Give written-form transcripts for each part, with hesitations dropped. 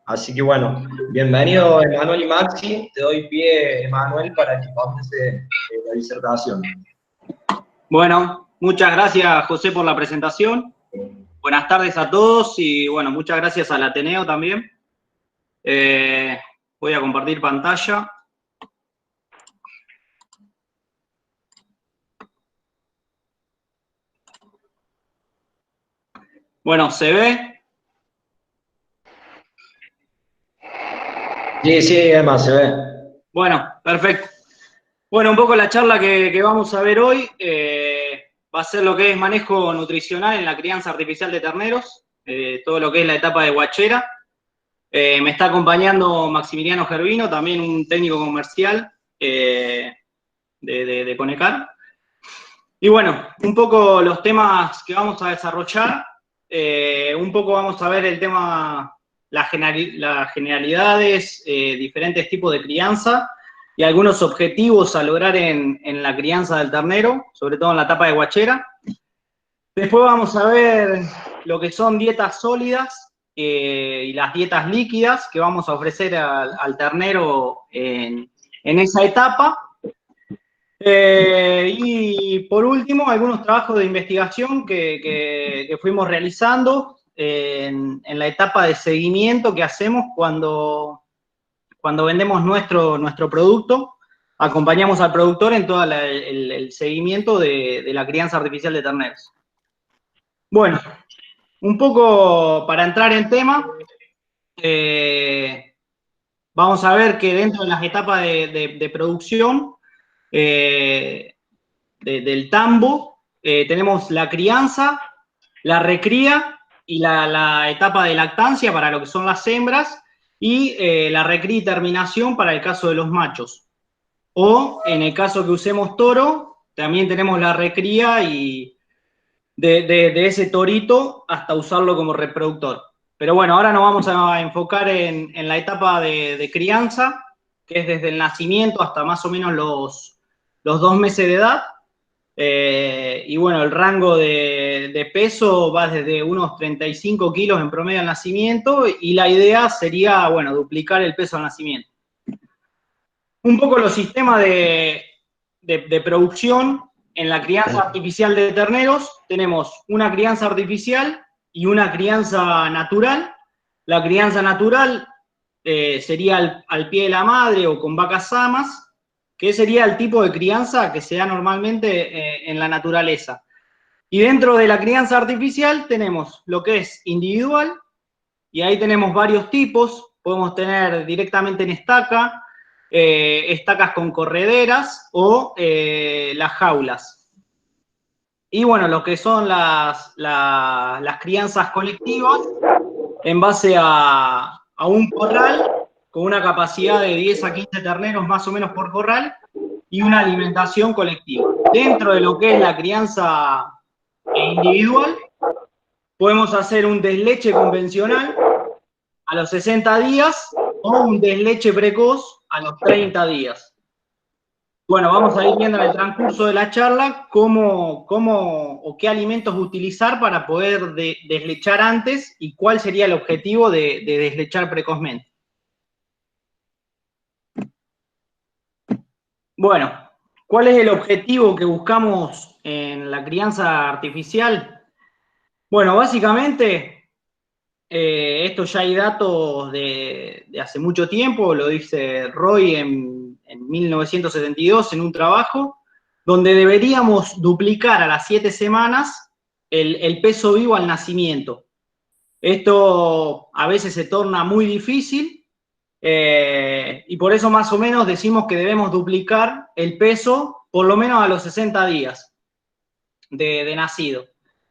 Así que bueno, bienvenido Emanuel y Maxi. Te doy pie, Emanuel, para que comience la disertación. Bueno, muchas gracias, José, por la presentación. Buenas tardes a todos y, bueno, muchas gracias al Ateneo también. Voy a compartir pantalla. Bueno, ¿se ve? Sí, Emma, se ve. Bueno, perfecto. Bueno, un poco la charla que vamos a ver hoy va a ser lo que es manejo nutricional en la crianza artificial de terneros, todo lo que es la etapa de guachera. Me está acompañando Maximiliano Gervino, también un técnico comercial de Conecar. Y bueno, un poco los temas que vamos a desarrollar, un poco vamos a ver el tema, las generalidades, diferentes tipos de crianza y algunos objetivos a lograr en la crianza del ternero, sobre todo en la etapa de guachera. Después vamos a ver lo que son dietas sólidas y las dietas líquidas que vamos a ofrecer al ternero en esa etapa. Y por último, algunos trabajos de investigación que fuimos realizando en la etapa de seguimiento que hacemos cuando vendemos nuestro producto. Acompañamos al productor en todo el seguimiento de la crianza artificial de terneros. Bueno, un poco para entrar en tema, vamos a ver que dentro de las etapas de producción, del tambo, tenemos la crianza, la recría y la etapa de lactancia para lo que son las hembras y la recría y terminación para el caso de los machos. O en el caso que usemos toro, también tenemos la recría y de ese torito hasta usarlo como reproductor. Pero bueno, ahora nos vamos a enfocar en la etapa de crianza, que es desde el nacimiento hasta más o menos los 2 meses de edad. Y bueno, el rango de peso va desde unos 35 kilos en promedio al nacimiento y la idea sería, bueno, duplicar el peso al nacimiento. Un poco los sistemas de producción en la crianza artificial de terneros, tenemos una crianza artificial y una crianza natural. La crianza natural sería al pie de la madre o con vacas amas, que sería el tipo de crianza que se da normalmente en la naturaleza. Y dentro de la crianza artificial tenemos lo que es individual, y ahí tenemos varios tipos. Podemos tener directamente en estaca, estacas con correderas o las jaulas. Y bueno, lo que son las crianzas colectivas en base a un corral con una capacidad de 10 a 15 terneros más o menos por corral y una alimentación colectiva. Dentro de lo que es la crianza individual, podemos hacer un desleche convencional a los 60 días o un desleche precoz a los 30 días. Bueno, vamos a ir viendo en el transcurso de la charla cómo o qué alimentos utilizar para poder deslechar antes y cuál sería el objetivo de deslechar precozmente. Bueno, ¿cuál es el objetivo que buscamos en la crianza artificial? Bueno, básicamente, esto ya hay datos de hace mucho tiempo, lo dice Roy en 1972 en un trabajo, donde deberíamos duplicar a las 7 semanas el peso vivo al nacimiento. Esto a veces se torna muy difícil, y por eso más o menos decimos que debemos duplicar el peso por lo menos a los 60 días de nacido.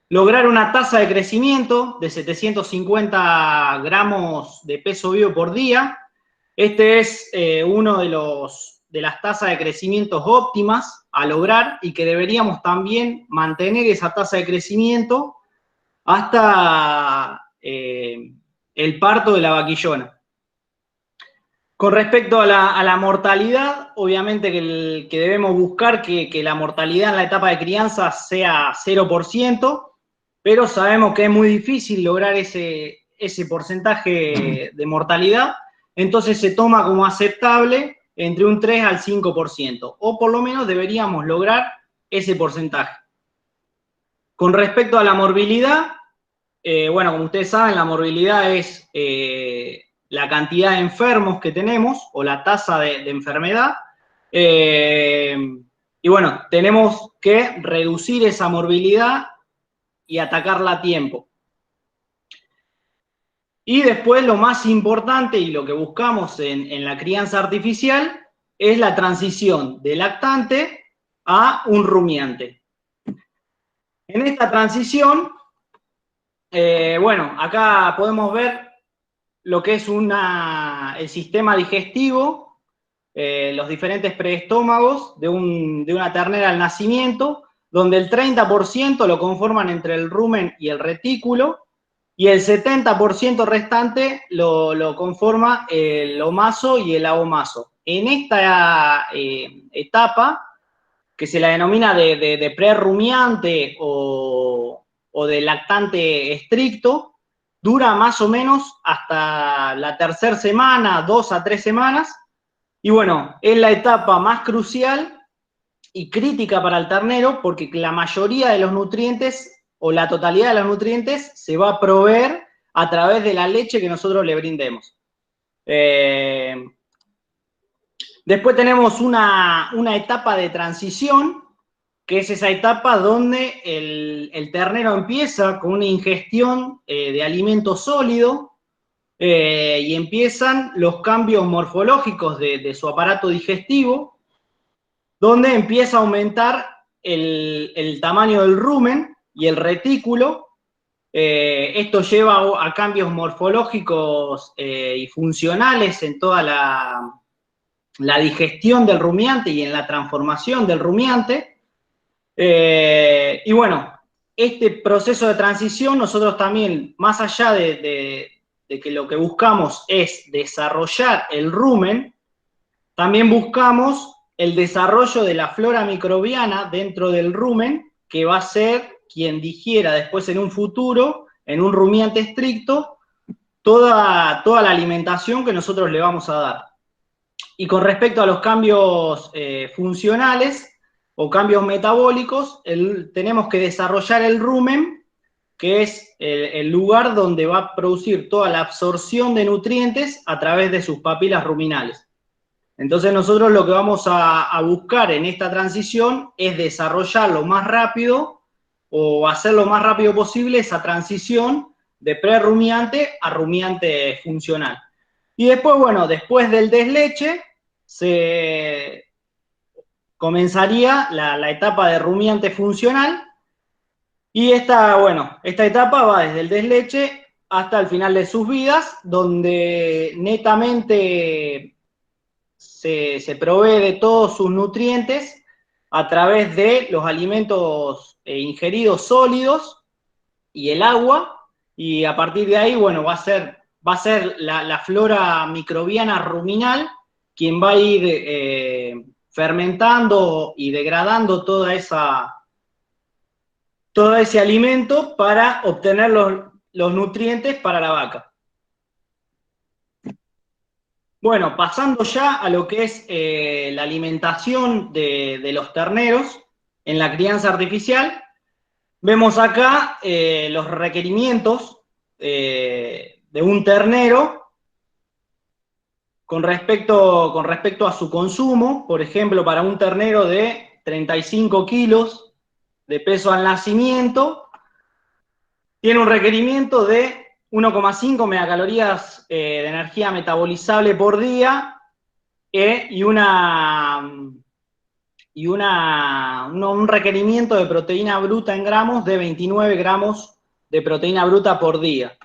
Lograr una tasa de crecimiento de 750 gramos de peso vivo por día. Este es uno de las tasas de crecimiento óptimas a lograr y que deberíamos también mantener esa tasa de crecimiento hasta el parto de la vaquillona. Con respecto a la mortalidad, obviamente que debemos buscar que la mortalidad en la etapa de crianza sea 0%, pero sabemos que es muy difícil lograr ese ese porcentaje de mortalidad, entonces se toma como aceptable entre un 3 al 5%, o por lo menos deberíamos lograr ese porcentaje. Con respecto a la morbilidad, bueno, como ustedes saben, la morbilidad es la cantidad de enfermos que tenemos o la tasa de enfermedad. Y bueno, tenemos que reducir esa morbilidad y atacarla a tiempo. Y después lo más importante y lo que buscamos en la crianza artificial es la transición de lactante a un rumiante. En esta transición, bueno, acá podemos ver lo que es el sistema digestivo, los diferentes preestómagos de una ternera al nacimiento, donde el 30% lo conforman entre el rumen y el retículo, y el 70% restante lo conforma el omaso y el abomaso. En esta etapa, que se la denomina de prerrumiante o de lactante estricto, dura más o menos hasta la tercera semana, 2 a 3 semanas, y bueno, es la etapa más crucial y crítica para el ternero porque la mayoría de los nutrientes o la totalidad de los nutrientes se va a proveer a través de la leche que nosotros le brindemos. Después tenemos una etapa de transición, que es esa etapa donde el ternero empieza con una ingestión de alimento sólido y empiezan los cambios morfológicos de su aparato digestivo, donde empieza a aumentar el tamaño del rumen y el retículo. Esto lleva a cambios morfológicos y funcionales en toda la digestión del rumiante y en la transformación del rumiante. Y bueno, este proceso de transición nosotros también, más allá de que lo que buscamos es desarrollar el rumen, también buscamos el desarrollo de la flora microbiana dentro del rumen, que va a ser quien digiera después en un futuro, en un rumiante estricto, toda la alimentación que nosotros le vamos a dar. Y con respecto a los cambios funcionales o cambios metabólicos, tenemos que desarrollar el rumen, que es el lugar donde va a producir toda la absorción de nutrientes a través de sus papilas ruminales. Entonces nosotros lo que vamos a buscar en esta transición es desarrollar lo más rápido o hacer lo más rápido posible esa transición de prerrumiante a rumiante funcional. Y después, bueno, después del desleche, se comenzaría la etapa de rumiante funcional, y esta etapa va desde el desleche hasta el final de sus vidas, donde netamente se provee de todos sus nutrientes a través de los alimentos ingeridos sólidos y el agua, y a partir de ahí, bueno, va a ser la flora microbiana ruminal quien va a ir fermentando y degradando todo ese alimento para obtener los nutrientes para la vaca. Bueno, pasando ya a lo que es la alimentación de los terneros en la crianza artificial, vemos acá los requerimientos de un ternero con respecto a su consumo. Por ejemplo, para un ternero de 35 kilos de peso al nacimiento, tiene un requerimiento de 1,5 megacalorías de energía metabolizable por día y un requerimiento de proteína bruta en gramos de 29 gramos de proteína bruta por día.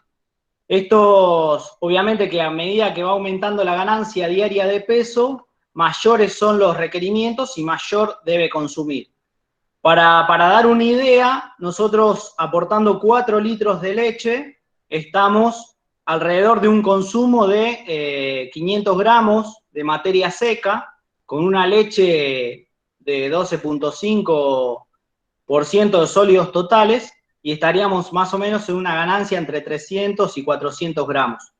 Estos, obviamente que a medida que va aumentando la ganancia diaria de peso, mayores son los requerimientos y mayor debe consumir. Para dar una idea, nosotros aportando 4 litros de leche, estamos alrededor de un consumo de 500 gramos de materia seca, con una leche de 12,5% de sólidos totales, y estaríamos más o menos en una ganancia entre 300 y 400 gramos.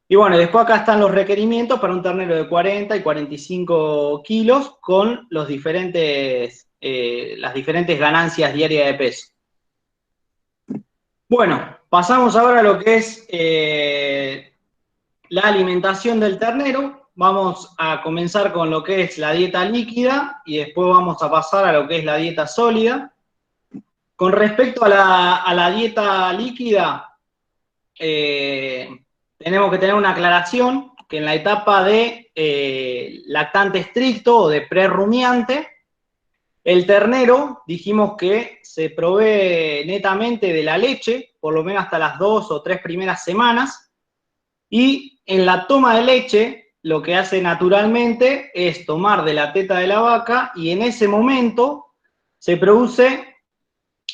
Y bueno, después acá están los requerimientos para un ternero de 40 y 45 kilos con las diferentes ganancias diarias de peso. Bueno, pasamos ahora a lo que es la alimentación del ternero. Vamos a comenzar con lo que es la dieta líquida y después vamos a pasar a lo que es la dieta sólida. Con respecto a la dieta líquida, tenemos que tener una aclaración que en la etapa de lactante estricto o de prerrumiante, el ternero dijimos que se provee netamente de la leche, por lo menos hasta las 2 o 3 primeras semanas, y en la toma de leche lo que hace naturalmente es tomar de la teta de la vaca y en ese momento se produce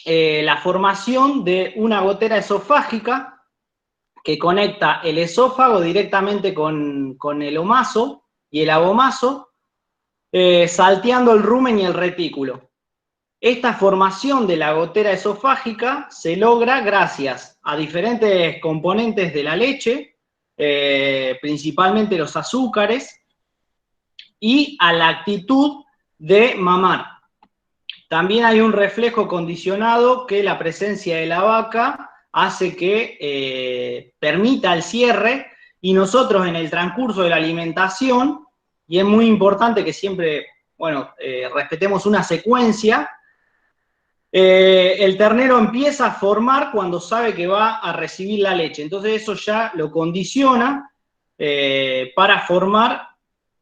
la formación de una gotera esofágica que conecta el esófago directamente con el omaso y el abomaso, salteando el rumen y el retículo. Esta formación de la gotera esofágica se logra gracias a diferentes componentes de la leche, principalmente los azúcares, y a la actitud de mamar. También hay un reflejo condicionado que la presencia de la vaca hace que permita el cierre, y nosotros en el transcurso de la alimentación, y es muy importante que siempre, respetemos una secuencia, el ternero empieza a formar cuando sabe que va a recibir la leche. Entonces eso ya lo condiciona para formar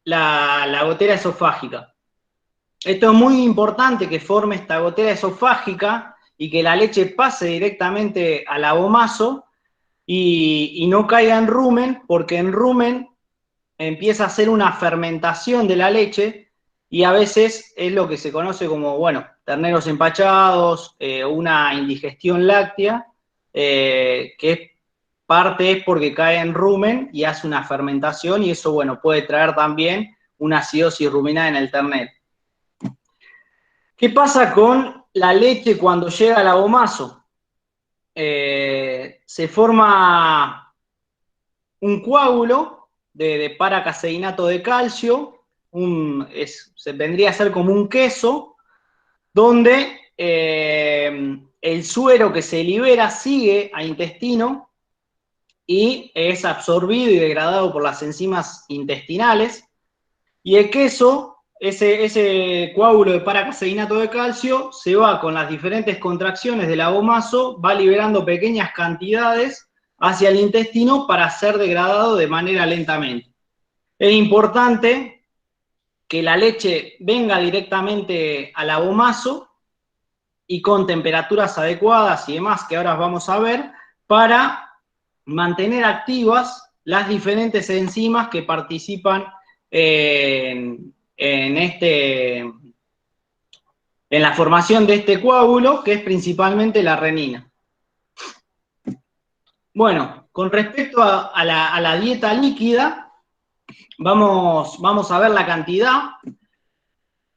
la gotera esofágica. Esto es muy importante, que forme esta gotera esofágica y que la leche pase directamente al abomaso y no caiga en rumen, porque en rumen empieza a hacer una fermentación de la leche y a veces es lo que se conoce como, terneros empachados, una indigestión láctea, que parte es porque cae en rumen y hace una fermentación y eso, puede traer también una acidosis ruminal en el ternero. ¿Qué pasa con la leche cuando llega al abomaso? Se forma un coágulo de paracaseinato de calcio, se vendría a ser como un queso, donde el suero que se libera sigue al intestino y es absorbido y degradado por las enzimas intestinales, y el queso, ese coágulo de paracaseinato de calcio, se va con las diferentes contracciones del abomaso, va liberando pequeñas cantidades hacia el intestino para ser degradado de manera lentamente. Es importante que la leche venga directamente al abomaso y con temperaturas adecuadas y demás, que ahora vamos a ver, para mantener activas las diferentes enzimas que participan en la formación de este coágulo, que es principalmente la renina. Bueno, con respecto a la dieta líquida, vamos a ver la cantidad.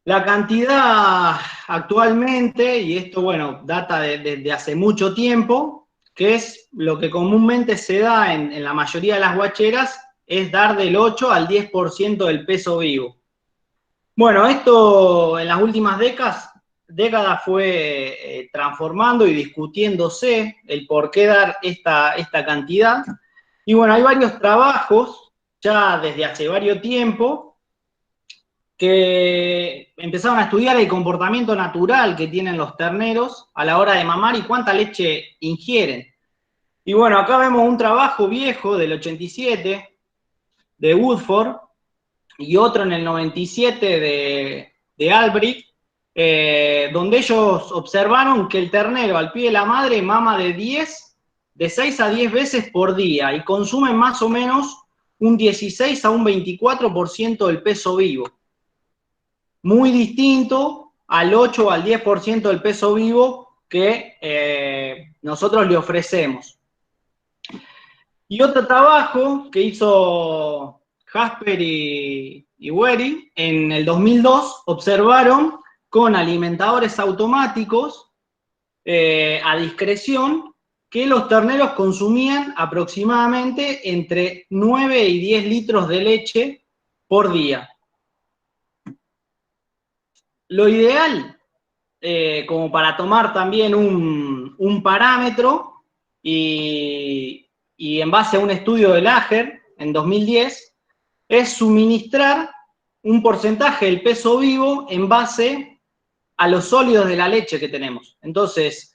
La cantidad actualmente, y esto, data desde hace mucho tiempo, que es lo que comúnmente se da en la mayoría de las guacheras, es dar del 8 al 10% del peso vivo. Bueno, esto en las últimas décadas fue transformando y discutiéndose el por qué dar esta cantidad. Y hay varios trabajos ya desde hace varios tiempo que empezaron a estudiar el comportamiento natural que tienen los terneros a la hora de mamar y cuánta leche ingieren. Y acá vemos un trabajo viejo del 87 de Woodford y otro en el 97 de Albrecht, donde ellos observaron que el ternero al pie de la madre mama de 6 a 10 veces por día y consume más o menos un 16 a un 24% del peso vivo. Muy distinto al 8 o al 10% del peso vivo que nosotros le ofrecemos. Y otro trabajo que hizo Jasper y Wehry en el 2002, observaron con alimentadores automáticos a discreción que los terneros consumían aproximadamente entre 9 y 10 litros de leche por día. Lo ideal, como para tomar también un parámetro, y en base a un estudio de Lager en 2010, es suministrar un porcentaje del peso vivo en base a los sólidos de la leche que tenemos. Entonces,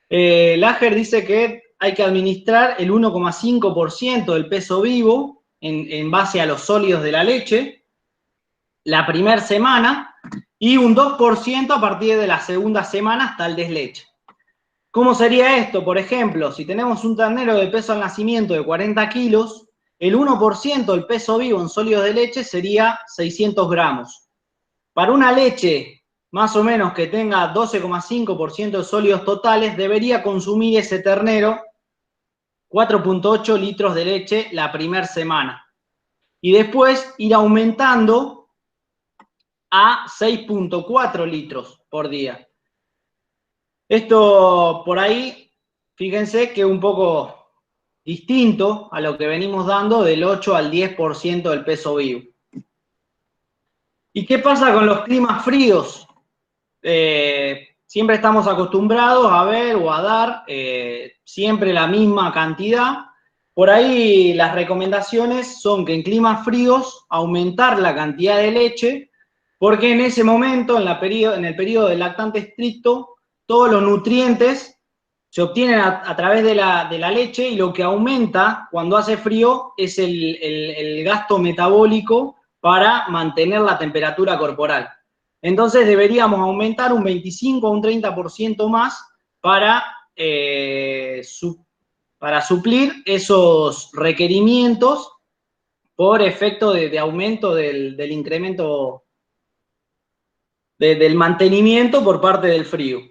Lager dice que hay que administrar el 1,5% del peso vivo en base a los sólidos de la leche la primera semana y un 2% a partir de la segunda semana hasta el desleche. ¿Cómo sería esto? Por ejemplo, si tenemos un ternero de peso al nacimiento de 40 kilos, el 1% del peso vivo en sólidos de leche sería 600 gramos. Para una leche más o menos que tenga 12,5% de sólidos totales, debería consumir ese ternero 4,8 litros de leche la primera semana. Y después ir aumentando a 6,4 litros por día. Esto por ahí, fíjense que es un poco distinto a lo que venimos dando del 8 al 10% del peso vivo. ¿Y qué pasa con los climas fríos? Siempre estamos acostumbrados a ver o a dar siempre la misma cantidad. Por ahí las recomendaciones son que en climas fríos aumentar la cantidad de leche, porque en ese momento, en el periodo del lactante estricto, todos los nutrientes se obtienen a través de la leche, y lo que aumenta cuando hace frío es el gasto metabólico para mantener la temperatura corporal. Entonces deberíamos aumentar un 25 a un 30% más para suplir esos requerimientos por efecto de aumento del incremento del mantenimiento por parte del frío.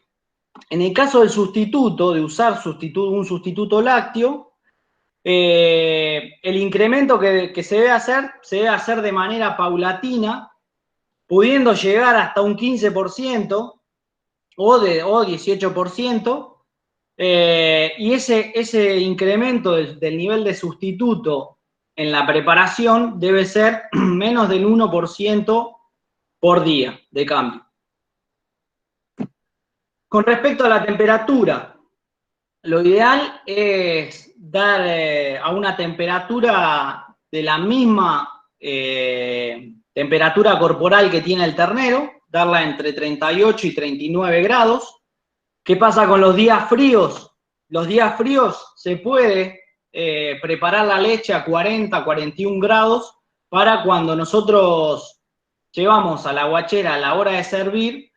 En el caso del sustituto, de usar un sustituto lácteo, el incremento que se debe hacer de manera paulatina, pudiendo llegar hasta un 15% o 18%, y ese incremento del nivel de sustituto en la preparación debe ser menos del 1% por día de cambio. Con respecto a la temperatura, lo ideal es dar a una temperatura de la misma temperatura corporal que tiene el ternero, darla entre 38 y 39 grados. ¿Qué pasa con los días fríos? Los días fríos se puede preparar la leche a 40, 41 grados para cuando nosotros llevamos a la guachera a la hora de servir,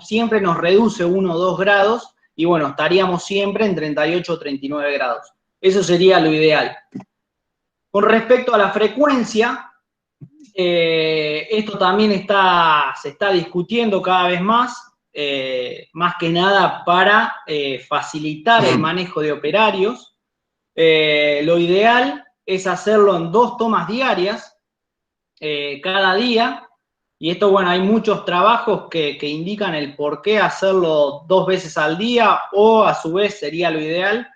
siempre nos reduce 1 o 2 grados y bueno, estaríamos siempre en 38 o 39 grados. Eso sería lo ideal. Con respecto a la frecuencia, esto también se está discutiendo cada vez más que nada para facilitar el manejo de operarios. Lo ideal es hacerlo en 2 tomas diarias cada día, y esto, bueno, hay muchos trabajos que indican el por qué hacerlo 2 veces al día, o a su vez sería lo ideal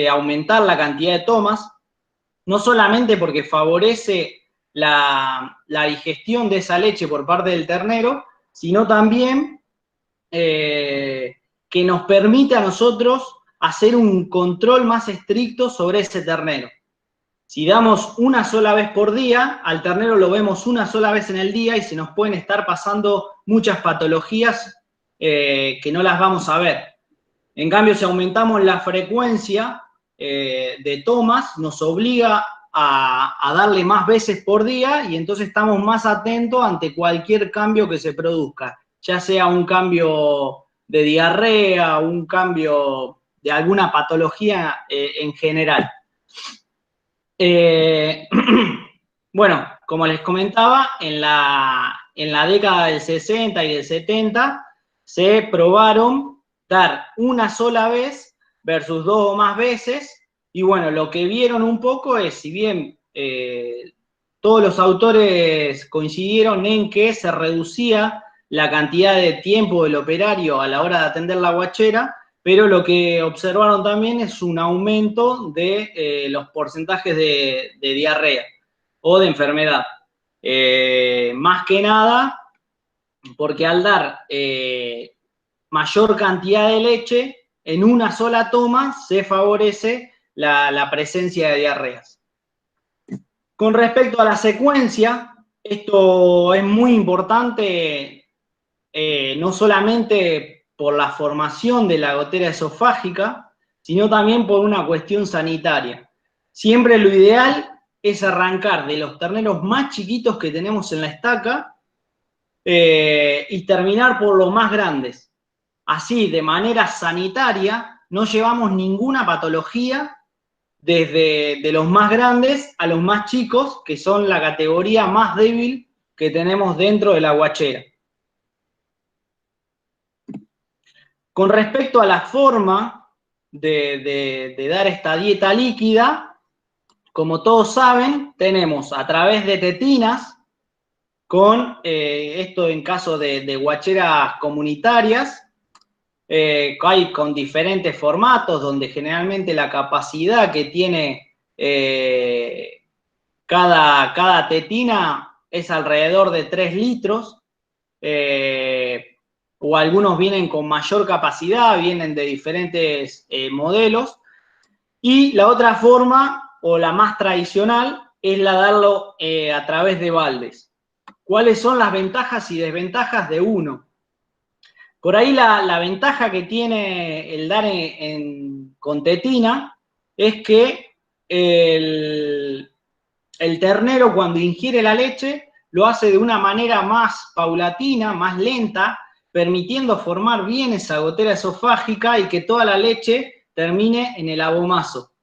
aumentar la cantidad de tomas, no solamente porque favorece la digestión de esa leche por parte del ternero, sino también que nos permite a nosotros hacer un control más estricto sobre ese ternero. Si damos una sola vez por día, al ternero lo vemos una sola vez en el día y se nos pueden estar pasando muchas patologías que no las vamos a ver. En cambio, si aumentamos la frecuencia de tomas, nos obliga a darle más veces por día, y entonces estamos más atentos ante cualquier cambio que se produzca, ya sea un cambio de diarrea, un cambio de alguna patología en general. Bueno, como les comentaba, en la década del 60 y del 70 se probaron dar una sola vez versus 2 o más veces, y bueno, lo que vieron un poco es, si bien todos los autores coincidieron en que se reducía la cantidad de tiempo del operario a la hora de atender la guachera, pero lo que observaron también es un aumento de los porcentajes de diarrea o de enfermedad. Más que nada, porque al dar mayor cantidad de leche, en una sola toma se favorece la presencia de diarreas. Con respecto a la secuencia, esto es muy importante, no solamente por la formación de la gotera esofágica, sino también por una cuestión sanitaria. Siempre lo ideal es arrancar de los terneros más chiquitos que tenemos en la estaca y terminar por los más grandes. Así, de manera sanitaria, no llevamos ninguna patología desde de los más grandes a los más chicos, que son la categoría más débil que tenemos dentro de la guachera. Con respecto a la forma de dar esta dieta líquida, como todos saben, tenemos a través de tetinas, con esto en caso de guacheras comunitarias, hay con diferentes formatos, donde generalmente la capacidad que tiene cada tetina es alrededor de 3 litros, o algunos vienen con mayor capacidad, vienen de diferentes modelos. Y la otra forma, o la más tradicional, es la darlo a través de baldes. ¿Cuáles son las ventajas y desventajas de uno? Por ahí la ventaja que tiene el dar con tetina es que el ternero, cuando ingiere la leche, lo hace de una manera más paulatina, más lenta, permitiendo formar bien esa gotera esofágica y que toda la leche termine en el abomazo.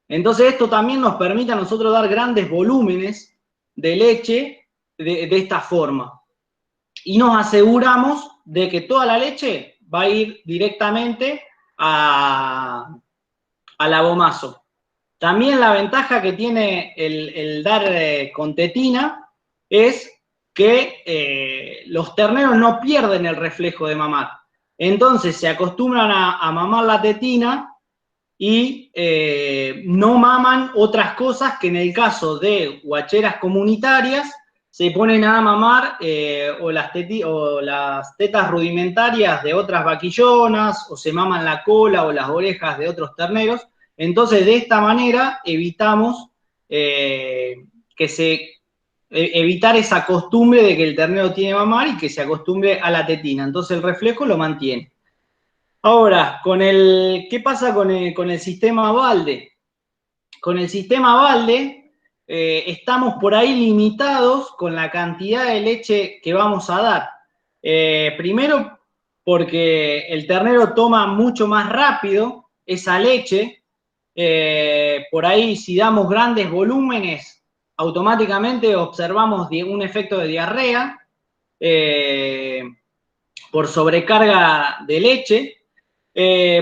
Entonces esto también nos permite a nosotros dar grandes volúmenes de leche de esta forma. Y nos aseguramos de que toda la leche va a ir directamente al abomazo. También la ventaja que tiene el dar con tetina es que los terneros no pierden el reflejo de mamar. Entonces se acostumbran a mamar la tetina y no maman otras cosas que en el caso de guacheras comunitarias se ponen a mamar o las tetas rudimentarias de otras vaquillonas, o se maman la cola o las orejas de otros terneros. Entonces, de esta manera evitamos evitar esa costumbre de que el ternero tiene que mamar y que se acostumbre a la tetina. Entonces, el reflejo lo mantiene. Ahora, ¿qué pasa con el sistema balde? Con el sistema balde estamos por ahí limitados con la cantidad de leche que vamos a dar. Primero, porque el ternero toma mucho más rápido esa leche. Por ahí, si damos grandes volúmenes, automáticamente observamos un efecto de diarrea por sobrecarga de leche.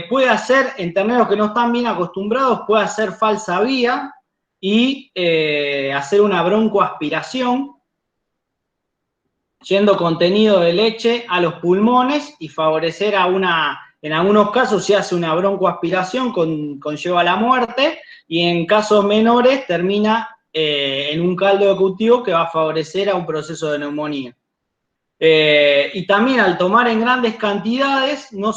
Puede hacer, en terneros que no están bien acostumbrados, puede hacer falsa vía y hacer una broncoaspiración, yendo contenido de leche a los pulmones y favorecer en algunos casos se hace una broncoaspiración, conlleva la muerte, y en casos menores termina en un caldo de cultivo que va a favorecer a un proceso de neumonía. Y también al tomar en grandes cantidades, no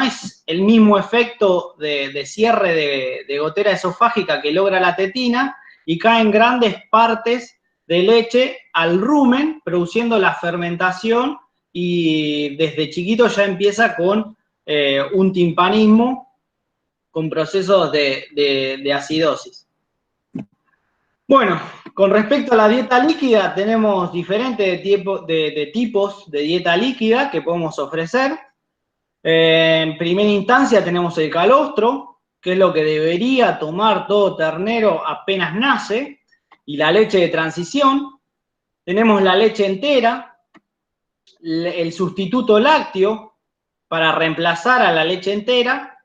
es el mismo efecto de cierre de gotera esofágica que logra la tetina, y caen grandes partes de leche al rumen, produciendo la fermentación, y desde chiquito ya empieza con un timpanismo, con procesos de acidosis. Bueno, con respecto a la dieta líquida, tenemos diferentes tipos de dieta líquida que podemos ofrecer. En primera instancia tenemos el calostro, que es lo que debería tomar todo ternero apenas nace, y la leche de transición. Tenemos la leche entera, el sustituto lácteo para reemplazar a la leche entera,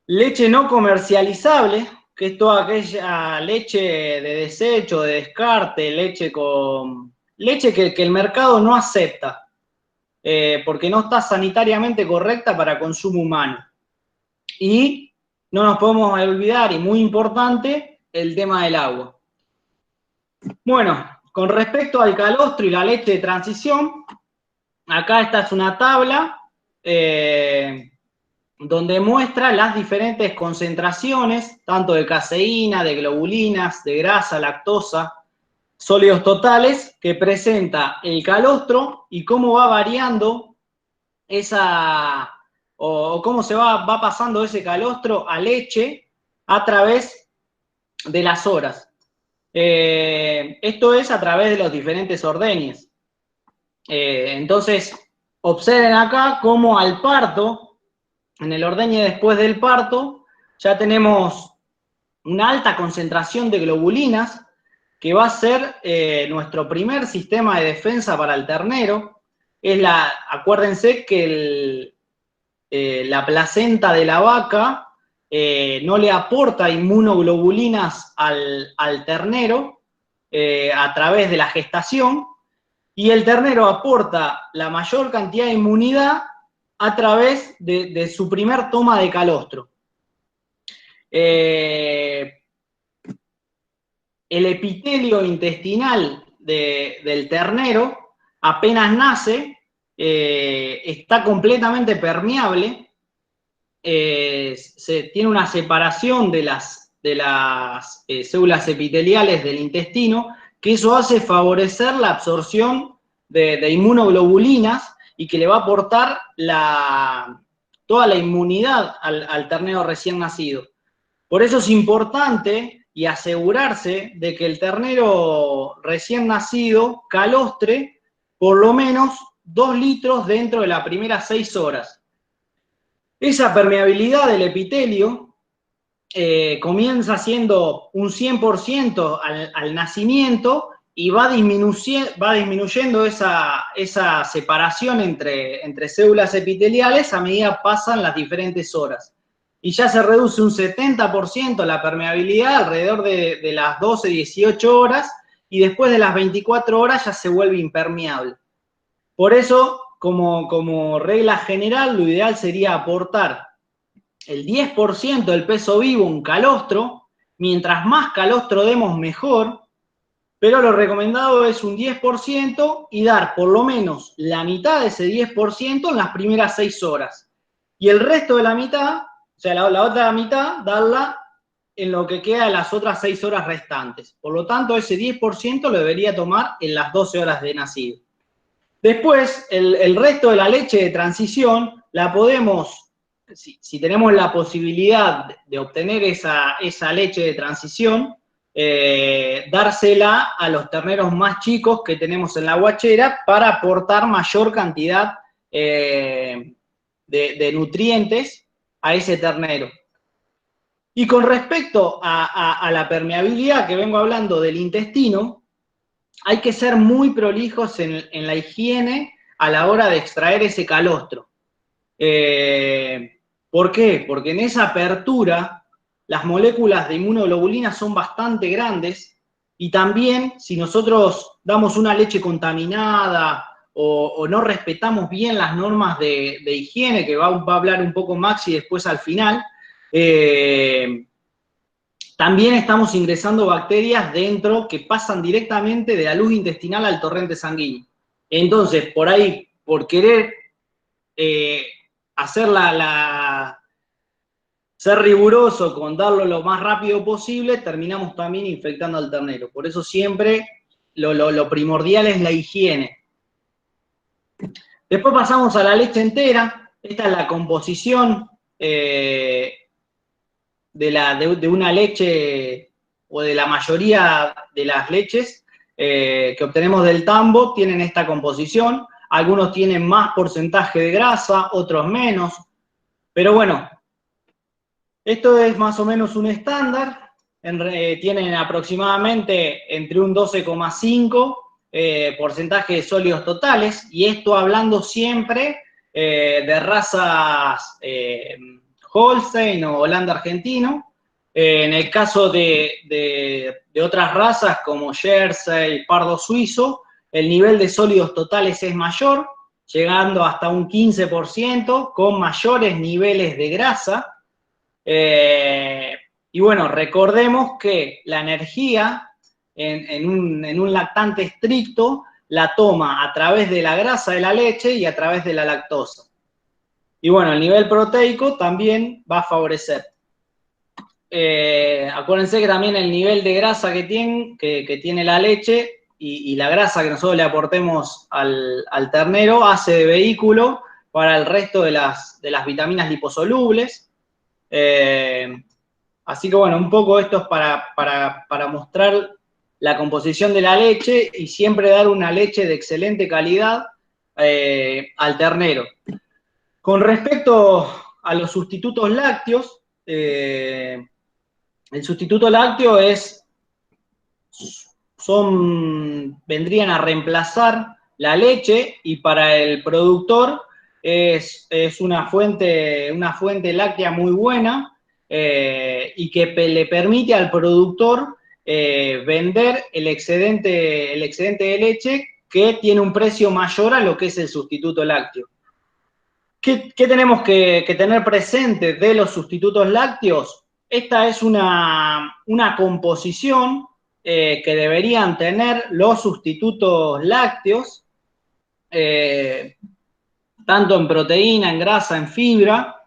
leche no comercializable, que es toda aquella leche de desecho, de descarte, leche que el mercado no acepta. porque no está sanitariamente correcta para consumo humano. Y no nos podemos olvidar, y muy importante, el tema del agua. Bueno, con respecto al calostro y la leche de transición, acá esta es una tabla donde muestra las diferentes concentraciones, tanto de caseína, de globulinas, de grasa, lactosa, sólidos totales, que presenta el calostro y cómo va variando esa, o cómo se va pasando ese calostro a leche a través de las horas. Esto es a través de los diferentes ordeñes. Entonces, observen acá cómo al parto, en el ordeñe después del parto, ya tenemos una alta concentración de globulinas, que va a ser nuestro primer sistema de defensa para el ternero. Acuérdense que la placenta de la vaca no le aporta inmunoglobulinas al ternero a través de la gestación, y el ternero aporta la mayor cantidad de inmunidad a través de su primer toma de calostro. El epitelio intestinal del ternero, apenas nace, está completamente permeable, tiene una separación de las células epiteliales del intestino, que eso hace favorecer la absorción de inmunoglobulinas y que le va a aportar toda la inmunidad al ternero recién nacido. Por eso es importante y asegurarse de que el ternero recién nacido calostre por lo menos 2 litros dentro de las primeras 6 horas. Esa permeabilidad del epitelio comienza siendo un 100% al nacimiento y va disminuyendo esa separación entre células epiteliales a medida que pasan las diferentes horas. Y ya se reduce un 70% la permeabilidad alrededor de las 12, 18 horas, y después de las 24 horas ya se vuelve impermeable. Por eso, como regla general, lo ideal sería aportar el 10% del peso vivo en calostro. Mientras más calostro demos, mejor, pero lo recomendado es un 10% y dar por lo menos la mitad de ese 10% en las primeras 6 horas. Y el resto de la mitad, o sea, la otra mitad, darla en lo que queda de las otras 6 horas restantes. Por lo tanto, ese 10% lo debería tomar en las 12 horas de nacido. Después, el resto de la leche de transición la podemos, si tenemos la posibilidad de obtener esa leche de transición, dársela a los terneros más chicos que tenemos en la guachera para aportar mayor cantidad de nutrientes a ese ternero. Y con respecto a la permeabilidad que vengo hablando del intestino, hay que ser muy prolijos en la higiene a la hora de extraer ese calostro. ¿Por qué? Porque en esa apertura las moléculas de inmunoglobulina son bastante grandes, y también si nosotros damos una leche contaminada o no respetamos bien las normas de higiene, que va a hablar un poco Maxi después al final, también estamos ingresando bacterias dentro que pasan directamente de la luz intestinal al torrente sanguíneo. Entonces, por ahí, por querer hacer ser riguroso con darlo lo más rápido posible, terminamos también infectando al ternero. Por eso siempre lo primordial es la higiene. Después pasamos a la leche entera. Esta es la composición de una leche, o de la mayoría de las leches que obtenemos del tambo, tienen esta composición. Algunos tienen más porcentaje de grasa, otros menos. Pero bueno, esto es más o menos un estándar. Tienen aproximadamente entre un 12,5% porcentaje de sólidos totales, y esto hablando siempre de razas Holstein o Holanda argentino. En el caso de otras razas como Jersey, Pardo suizo, el nivel de sólidos totales es mayor, llegando hasta un 15%, con mayores niveles de grasa. Y bueno, recordemos que la energía en un lactante estricto la toma a través de la grasa de la leche y a través de la lactosa. Y bueno, el nivel proteico también va a favorecer. Acuérdense que también el nivel de grasa que tiene la leche y la grasa que nosotros le aportemos al ternero hace de vehículo para el resto de las vitaminas liposolubles. Así que bueno, un poco esto es para mostrar la composición de la leche y siempre dar una leche de excelente calidad al ternero. Con respecto a los sustitutos lácteos, el sustituto lácteo vendrían a reemplazar la leche y para el productor es una fuente láctea muy buena y que le permite al productor vender el excedente de leche que tiene un precio mayor a lo que es el sustituto lácteo. ¿Qué tenemos que tener presente de los sustitutos lácteos? Esta es una composición que deberían tener los sustitutos lácteos, tanto en proteína, en grasa, en fibra.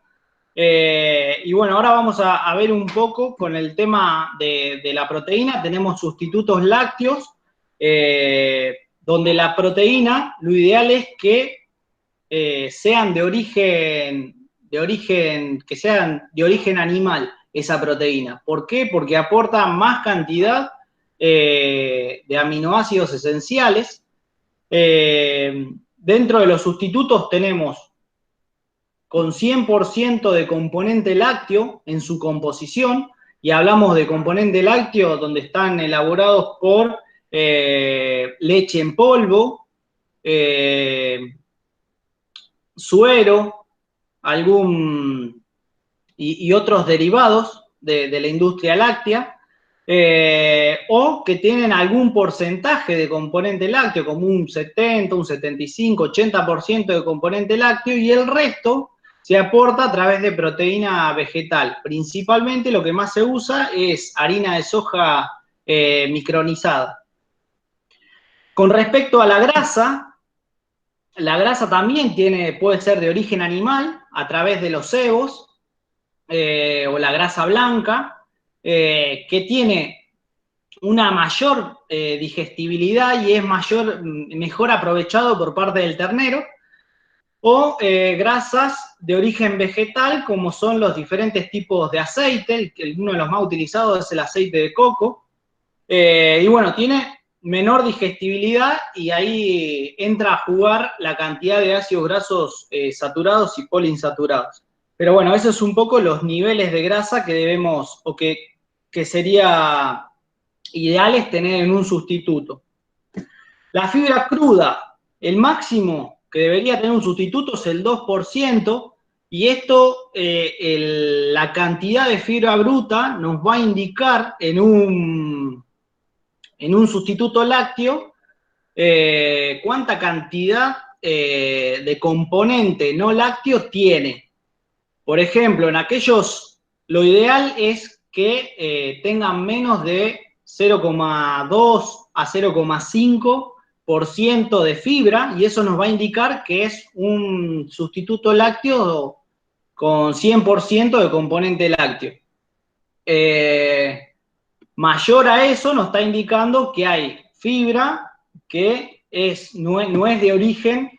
Y bueno, ahora vamos a ver un poco con el tema de la proteína. Tenemos sustitutos lácteos, donde la proteína, lo ideal es que sean de origen animal, esa proteína. ¿Por qué? Porque aporta más cantidad de aminoácidos esenciales. Dentro de los sustitutos tenemos con 100% de componente lácteo en su composición, y hablamos de componente lácteo donde están elaborados por leche en polvo, suero, y otros derivados de la industria láctea, o que tienen algún porcentaje de componente lácteo, como un 70, un 75, 80% de componente lácteo, y el resto se aporta a través de proteína vegetal. Principalmente lo que más se usa es harina de soja micronizada. Con respecto a la grasa también puede ser de origen animal a través de los cebos o la grasa blanca, que tiene una mayor digestibilidad y es mejor aprovechado por parte del ternero, o grasas de origen vegetal, como son los diferentes tipos de aceite. Uno de los más utilizados es el aceite de coco, y bueno, tiene menor digestibilidad y ahí entra a jugar la cantidad de ácidos grasos saturados y poliinsaturados. Pero bueno, esos son un poco los niveles de grasa que debemos, o que sería ideales tener en un sustituto. La fibra cruda, el máximo que debería tener un sustituto es el 2%, y esto, la cantidad de fibra bruta nos va a indicar en un sustituto lácteo cuánta cantidad de componente no lácteo tiene. Por ejemplo, lo ideal es que tengan menos de 0,2 a 0,5% de fibra, y eso nos va a indicar que es un sustituto lácteo con 100% de componente lácteo. Mayor a eso nos está indicando que hay fibra que no es de origen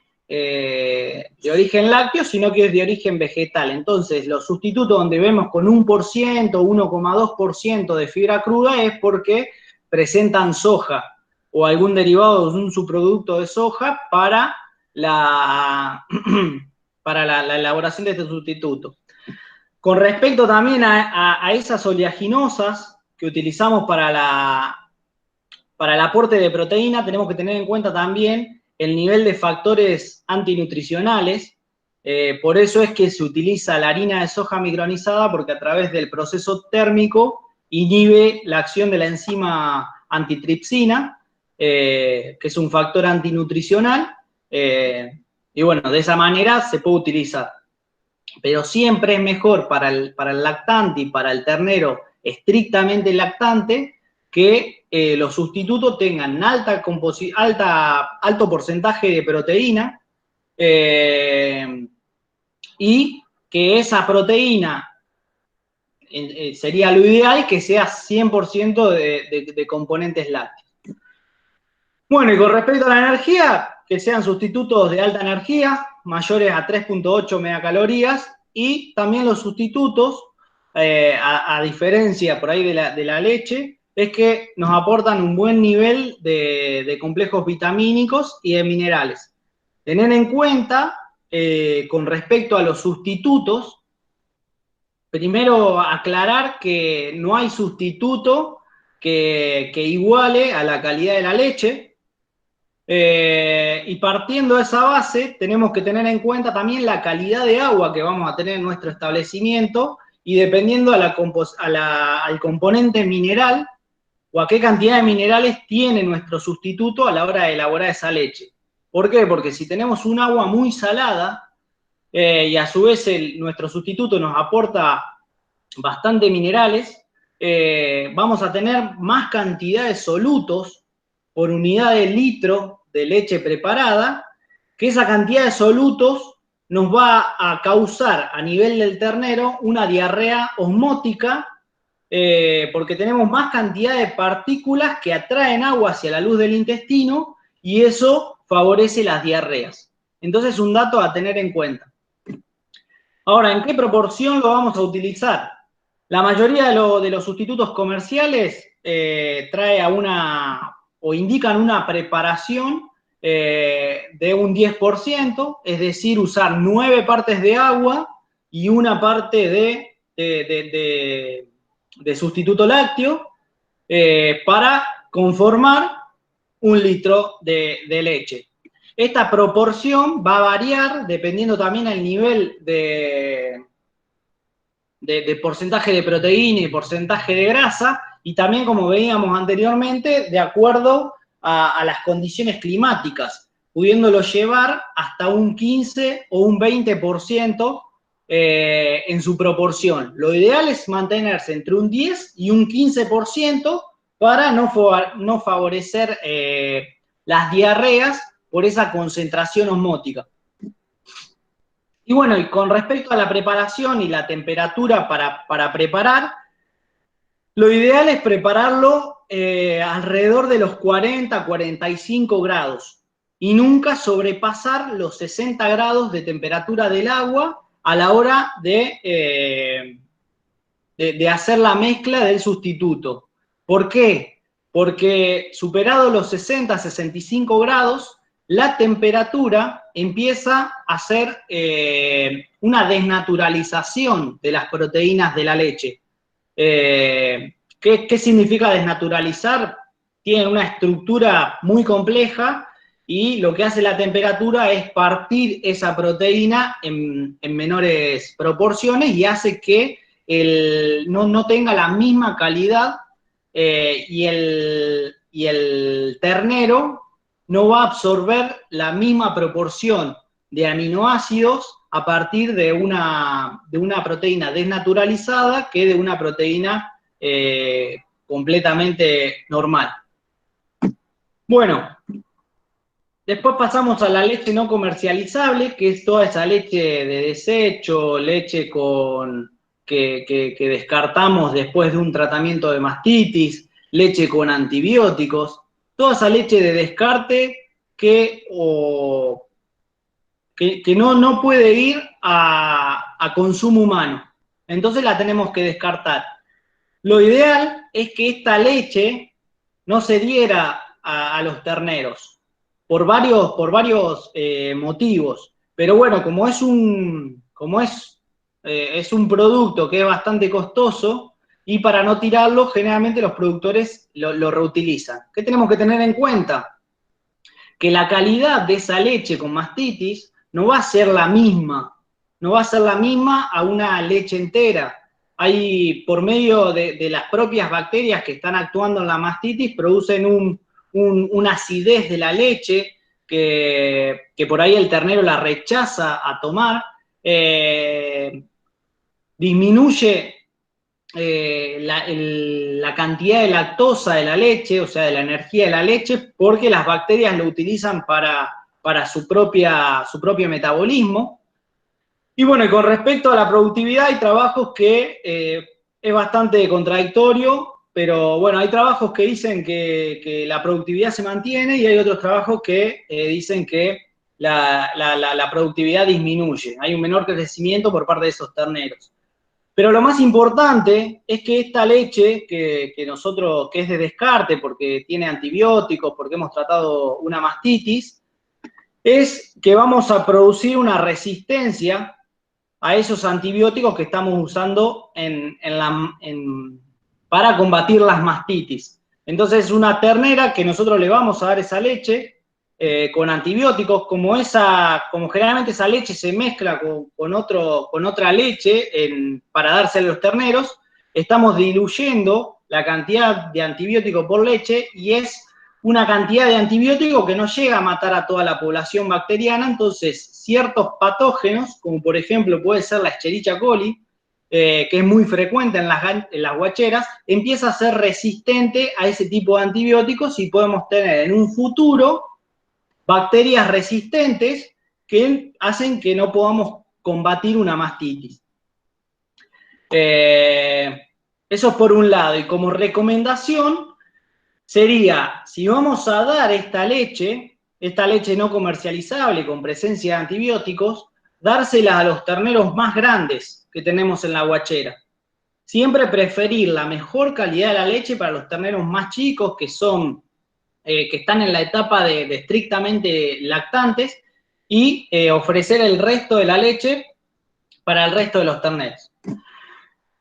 lácteo, sino que es de origen vegetal. Entonces, los sustitutos donde vemos con 1%, 1,2% de fibra cruda es porque presentan soja o algún derivado de un subproducto de soja para la elaboración de este sustituto. Con respecto también a esas oleaginosas que utilizamos para el aporte de proteína, tenemos que tener en cuenta también el nivel de factores antinutricionales. Por eso es que se utiliza la harina de soja micronizada, porque a través del proceso térmico inhibe la acción de la enzima antitripsina, que es un factor antinutricional, Y bueno, de esa manera se puede utilizar. Pero siempre es mejor para el lactante y para el ternero estrictamente lactante que los sustitutos tengan alto porcentaje de proteína y que esa proteína sería lo ideal que sea 100% de componentes lácteos. Bueno, y con respecto a la energía, que sean sustitutos de alta energía, mayores a 3.8 megacalorías, y también los sustitutos, a diferencia por ahí de la leche, es que nos aportan un buen nivel de complejos vitamínicos y de minerales. Tener en cuenta, con respecto a los sustitutos, primero aclarar que no hay sustituto que iguale a la calidad de la leche. Y partiendo de esa base, tenemos que tener en cuenta también la calidad de agua que vamos a tener en nuestro establecimiento y dependiendo al componente mineral o a qué cantidad de minerales tiene nuestro sustituto a la hora de elaborar esa leche. ¿Por qué? Porque si tenemos un agua muy salada y a su vez nuestro sustituto nos aporta bastante minerales, vamos a tener más cantidad de solutos por unidad de litro de leche preparada, que esa cantidad de solutos nos va a causar a nivel del ternero una diarrea osmótica, porque tenemos más cantidad de partículas que atraen agua hacia la luz del intestino y eso favorece las diarreas. Entonces, un dato a tener en cuenta. Ahora, ¿en qué proporción lo vamos a utilizar? La mayoría de los sustitutos comerciales trae o indican una preparación de un 10%, es decir, usar 9 partes de agua y una parte de sustituto lácteo para conformar un litro de leche. Esta proporción va a variar dependiendo también del nivel de porcentaje de proteína y porcentaje de grasa, y también, como veíamos anteriormente, de acuerdo a las condiciones climáticas, pudiéndolo llevar hasta un 15 o un 20% en su proporción. Lo ideal es mantenerse entre un 10 y un 15% para no favorecer las diarreas por esa concentración osmótica. Y bueno, y con respecto a la preparación y la temperatura para preparar, lo ideal es prepararlo alrededor de los 40-45 grados y nunca sobrepasar los 60 grados de temperatura del agua a la hora de hacer la mezcla del sustituto. ¿Por qué? Porque superados los 60-65 grados, la temperatura empieza a hacer una desnaturalización de las proteínas de la leche. ¿Qué significa desnaturalizar? Tienen una estructura muy compleja y lo que hace la temperatura es partir esa proteína en menores proporciones y hace que no tenga la misma calidad y el ternero no va a absorber la misma proporción de aminoácidos a partir de una proteína desnaturalizada que de una proteína completamente normal. Bueno, después pasamos a la leche no comercializable, que es toda esa leche de desecho, leche que descartamos después de un tratamiento de mastitis, leche con antibióticos, toda esa leche de descarte que no puede ir a consumo humano. Entonces la tenemos que descartar. Lo ideal es que esta leche no se diera a los terneros por varios motivos. Pero bueno, como es un producto que es bastante costoso y para no tirarlo, generalmente los productores lo reutilizan. ¿Qué tenemos que tener en cuenta? Que la calidad de esa leche con mastitis no va a ser la misma, no va a ser la misma a una leche entera. Hay, por medio de las propias bacterias que están actuando en la mastitis, producen una acidez de la leche que por ahí el ternero la rechaza a tomar, disminuye la cantidad de lactosa de la leche, o sea, de la energía de la leche, porque las bacterias lo utilizan para su propio metabolismo. Y bueno, y con respecto a la productividad, hay trabajos que es bastante contradictorio, pero bueno, hay trabajos que dicen que la productividad se mantiene y hay otros trabajos que dicen que la productividad disminuye. Hay un menor crecimiento por parte de esos terneros. Pero lo más importante es que esta leche que es de descarte porque tiene antibióticos, porque hemos tratado una mastitis, es que vamos a producir una resistencia a esos antibióticos que estamos usando para combatir las mastitis. Entonces, una ternera que nosotros le vamos a dar esa leche con antibióticos, como generalmente esa leche se mezcla con otra leche para dársela a los terneros, estamos diluyendo la cantidad de antibiótico por leche y es una cantidad de antibiótico que no llega a matar a toda la población bacteriana. Entonces ciertos patógenos, como por ejemplo puede ser la Escherichia coli, que es muy frecuente en las guacheras, empieza a ser resistente a ese tipo de antibióticos y podemos tener en un futuro bacterias resistentes que hacen que no podamos combatir una mastitis. Eso por un lado. Y como recomendación sería, si vamos a dar esta leche no comercializable con presencia de antibióticos, dársela a los terneros más grandes que tenemos en la guachera. Siempre preferir la mejor calidad de la leche para los terneros más chicos, que están en la etapa de estrictamente lactantes, y ofrecer el resto de la leche para el resto de los terneros.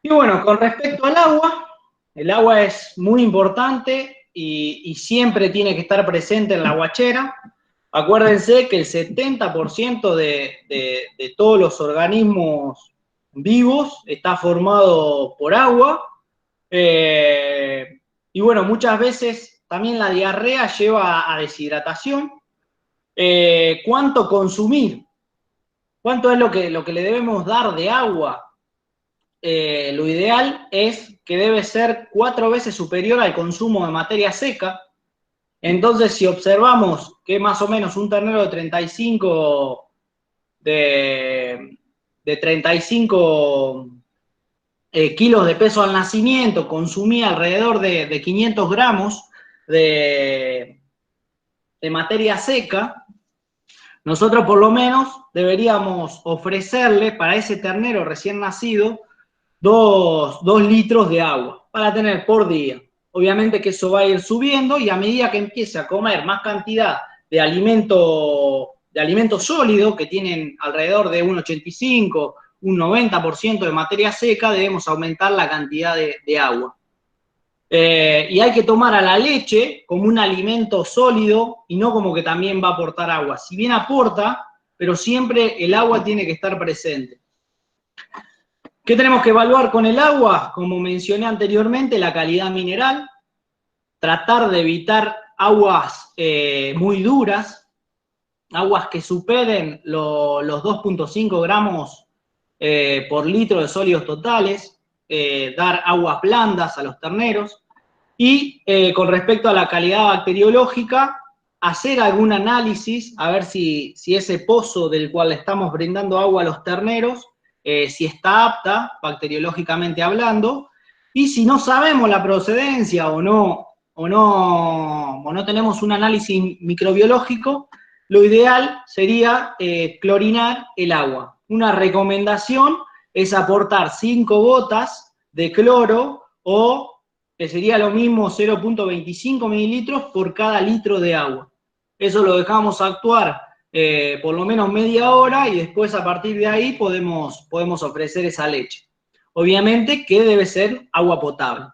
Y bueno, con respecto al agua, el agua es muy importante y siempre tiene que estar presente en la guachera. Acuérdense que el 70% de todos los organismos vivos está formado por agua. Y bueno, muchas veces también la diarrea lleva a deshidratación. ¿Cuánto consumir? ¿Cuánto es lo que le debemos dar de agua? Lo ideal es que debe ser 4 veces superior al consumo de materia seca. Entonces, si observamos que más o menos un ternero de 35 kilos de peso al nacimiento consumía alrededor de 500 gramos de materia seca, nosotros por lo menos deberíamos ofrecerle para ese ternero recién nacido 2 litros de agua para tener por día. Obviamente que eso va a ir subiendo y a medida que empiece a comer más cantidad de alimento sólido, que tienen alrededor de un 85, un 90% de materia seca, debemos aumentar la cantidad de agua. Y hay que tomar a la leche como un alimento sólido y no como que también va a aportar agua. Si bien aporta, pero siempre el agua tiene que estar presente. ¿Qué tenemos que evaluar con el agua? Como mencioné anteriormente, la calidad mineral, tratar de evitar aguas muy duras, aguas que superen los 2.5 gramos por litro de sólidos totales, dar aguas blandas a los terneros y con respecto a la calidad bacteriológica, hacer algún análisis, a ver si ese pozo del cual le estamos brindando agua a los terneros, si está apta bacteriológicamente hablando, y si no sabemos la procedencia o no tenemos un análisis microbiológico, lo ideal sería clorinar el agua. Una recomendación es aportar 5 gotas de cloro o que sería lo mismo 0.25 mililitros por cada litro de agua. Eso lo dejamos actuar por lo menos media hora y después a partir de ahí podemos ofrecer esa leche. Obviamente que debe ser agua potable.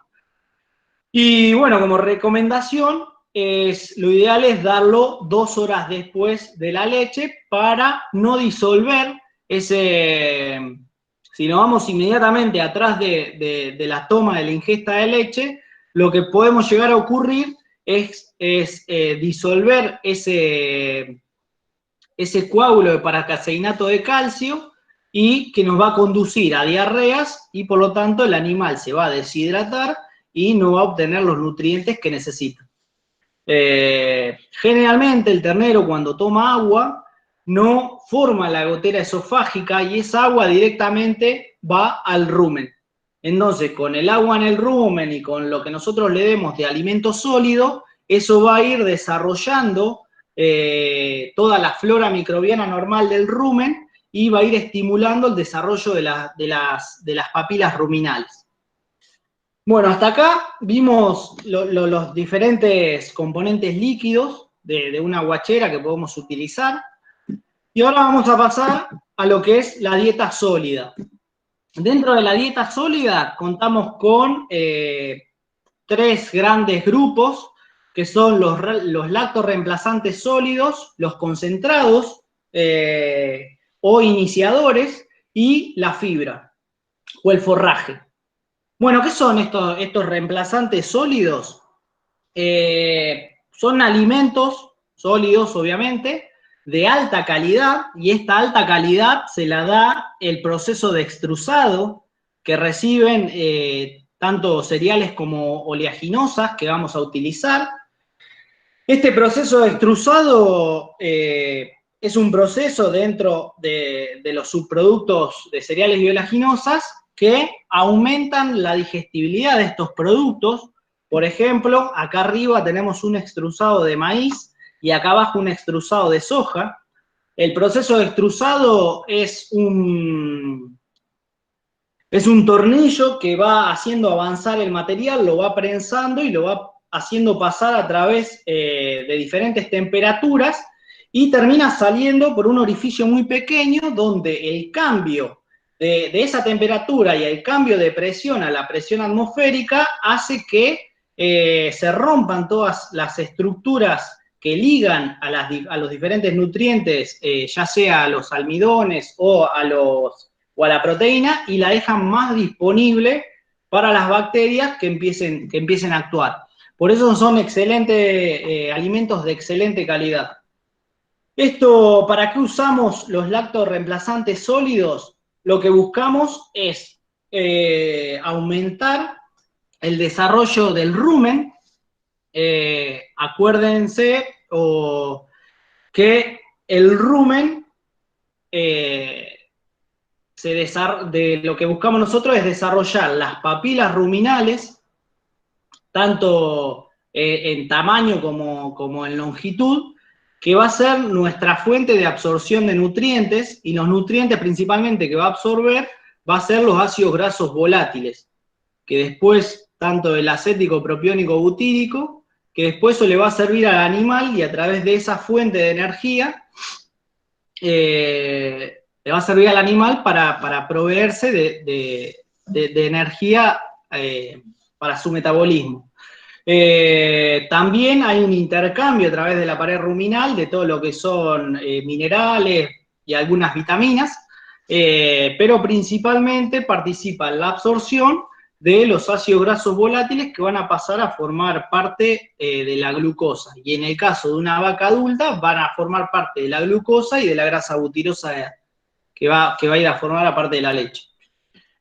Y bueno, como recomendación, lo ideal es darlo 2 horas después de la leche para no disolver si nos vamos inmediatamente atrás de la toma de la ingesta de leche, lo que podemos llegar a ocurrir es disolver ese ese coágulo de paracaseinato de calcio y que nos va a conducir a diarreas y por lo tanto el animal se va a deshidratar y no va a obtener los nutrientes que necesita. Generalmente el ternero cuando toma agua no forma la gotera esofágica y esa agua directamente va al rumen. Entonces, con el agua en el rumen y con lo que nosotros le demos de alimento sólido, eso va a ir desarrollando toda la flora microbiana normal del rumen y va a ir estimulando el desarrollo de las papilas ruminales. Bueno, hasta acá vimos los diferentes componentes líquidos de una guachera que podemos utilizar. Y ahora vamos a pasar a lo que es la dieta sólida. Dentro de la dieta sólida contamos con 3 grandes grupos, que son los lactorreemplazantes sólidos, los concentrados o iniciadores y la fibra o el forraje. Bueno, ¿qué son estos reemplazantes sólidos? Son alimentos sólidos, obviamente, de alta calidad, y esta alta calidad se la da el proceso de extrusado que reciben tanto cereales como oleaginosas que vamos a utilizar. Este proceso de extrusado es un proceso dentro de los subproductos de cereales y oleaginosas que aumentan la digestibilidad de estos productos. Por ejemplo, acá arriba tenemos un extrusado de maíz y acá abajo un extrusado de soja. El proceso de extrusado es un tornillo que va haciendo avanzar el material, lo va prensando y lo va haciendo pasar a través de diferentes temperaturas y termina saliendo por un orificio muy pequeño donde el cambio de esa temperatura y el cambio de presión a la presión atmosférica hace que se rompan todas las estructuras que ligan a los diferentes nutrientes, ya sea a los almidones o a la proteína, y la dejan más disponible para las bacterias que empiecen a actuar. Por eso son excelentes alimentos de excelente calidad. ¿Para qué usamos los lactorreemplazantes sólidos? Lo que buscamos es aumentar el desarrollo del rumen. Acuérdense que el rumen lo que buscamos nosotros es desarrollar las papilas ruminales, tanto en tamaño como en longitud, que va a ser nuestra fuente de absorción de nutrientes, y los nutrientes principalmente que va a absorber va a ser los ácidos grasos volátiles, que después, tanto el acético propiónico butírico, que después eso le va a servir al animal y a través de esa fuente de energía le va a servir al animal para proveerse de energía para su metabolismo. También hay un intercambio a través de la pared ruminal de todo lo que son minerales y algunas vitaminas, pero principalmente participa en la absorción de los ácidos grasos volátiles que van a pasar a formar parte de la glucosa. Y en el caso de una vaca adulta van a formar parte de la glucosa y de la grasa butirosa que va a ir a formar la parte de la leche.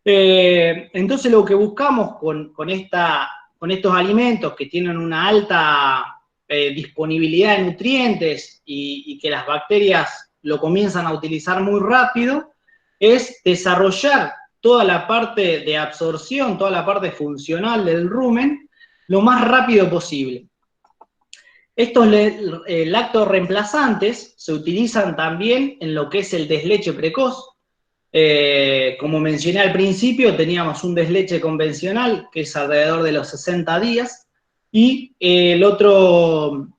Entonces lo que buscamos con estos alimentos que tienen una alta disponibilidad de nutrientes y que las bacterias lo comienzan a utilizar muy rápido, es desarrollar toda la parte de absorción, toda la parte funcional del rumen, lo más rápido posible. Estos lactorreemplazantes se utilizan también en lo que es el desleche precoz. Como mencioné al principio, teníamos un desleche convencional, que es alrededor de los 60 días, y el otro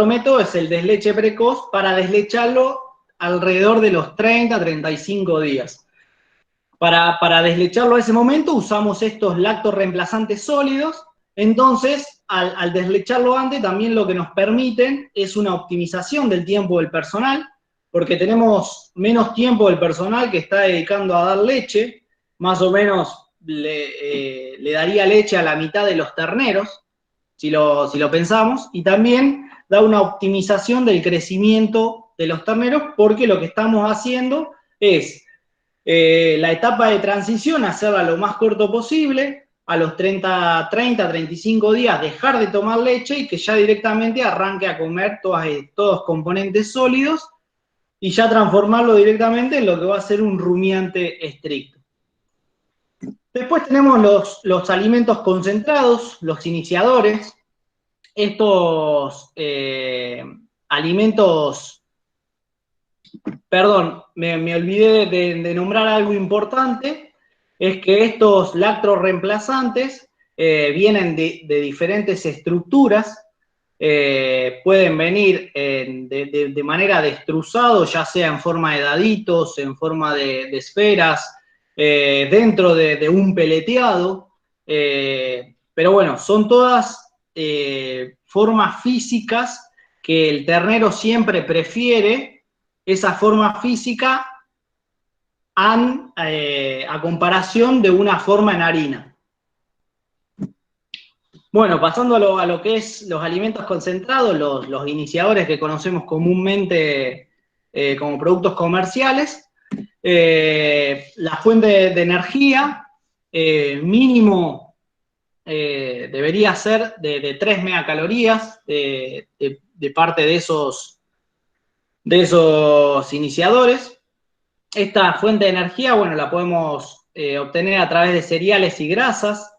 método es el desleche precoz, para deslecharlo alrededor de los 30-35 días. Para deslecharlo a ese momento usamos estos lactorreemplazantes sólidos. Entonces, al deslecharlo antes, también lo que nos permiten es una optimización del tiempo del personal, porque tenemos menos tiempo del personal que está dedicando a dar leche, más o menos le daría leche a la mitad de los terneros, si lo pensamos, y también da una optimización del crecimiento de los terneros, porque lo que estamos haciendo es la etapa de transición, hacerla lo más corto posible, a los 30, 35 días dejar de tomar leche y que ya directamente arranque a comer todos componentes sólidos y ya transformarlo directamente en lo que va a ser un rumiante estricto. Después tenemos los alimentos concentrados, los iniciadores. Estos alimentos, perdón, me olvidé de nombrar algo importante, es que estos lactoreemplazantes vienen de diferentes estructuras, pueden venir de manera destruzado, ya sea en forma de daditos, en forma de esferas, dentro de un peleteado, pero bueno, son todas formas físicas que el ternero siempre prefiere, esa forma física a comparación de una forma en harina. Bueno, pasando a lo que es los alimentos concentrados, los iniciadores que conocemos comúnmente como productos comerciales, la fuente de energía mínimo debería ser de 3 megacalorías de parte de esos iniciadores. Esta fuente de energía, bueno, la podemos obtener a través de cereales y grasas.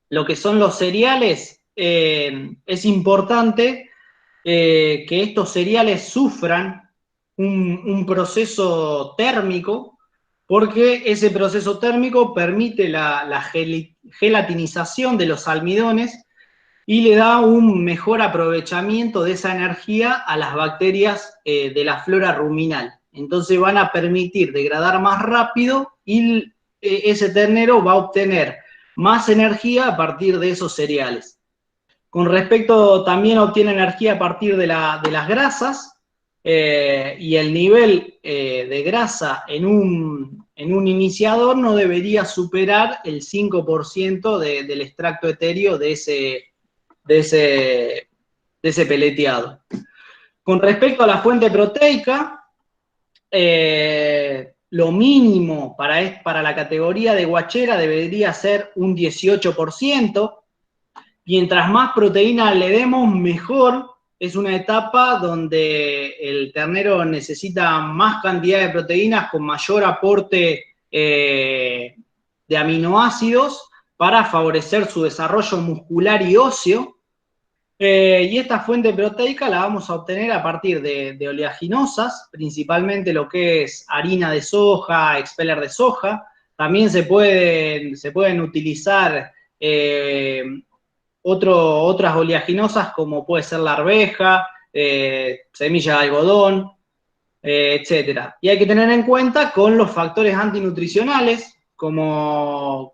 Lo que son los cereales, es importante que estos cereales sufran un proceso térmico, porque ese proceso térmico permite la gelatinización de los almidones y le da un mejor aprovechamiento de esa energía a las bacterias de la flora ruminal. Entonces van a permitir degradar más rápido y ese ternero va a obtener más energía a partir de esos cereales. Con respecto, también obtiene energía a partir de las grasas, y el nivel de grasa en un iniciador no debería superar el 5% del extracto etéreo de ese peleteado. Con respecto a la fuente proteica, lo mínimo para la categoría de guachera debería ser un 18%. Mientras más proteína le demos, mejor. Es una etapa donde el ternero necesita más cantidad de proteínas con mayor aporte de aminoácidos para favorecer su desarrollo muscular y óseo. Y esta fuente proteica la vamos a obtener a partir de oleaginosas, principalmente lo que es harina de soja, expeller de soja. También se pueden utilizar otras oleaginosas como puede ser la arveja, semilla de algodón, etc. Y hay que tener en cuenta con los factores antinutricionales, como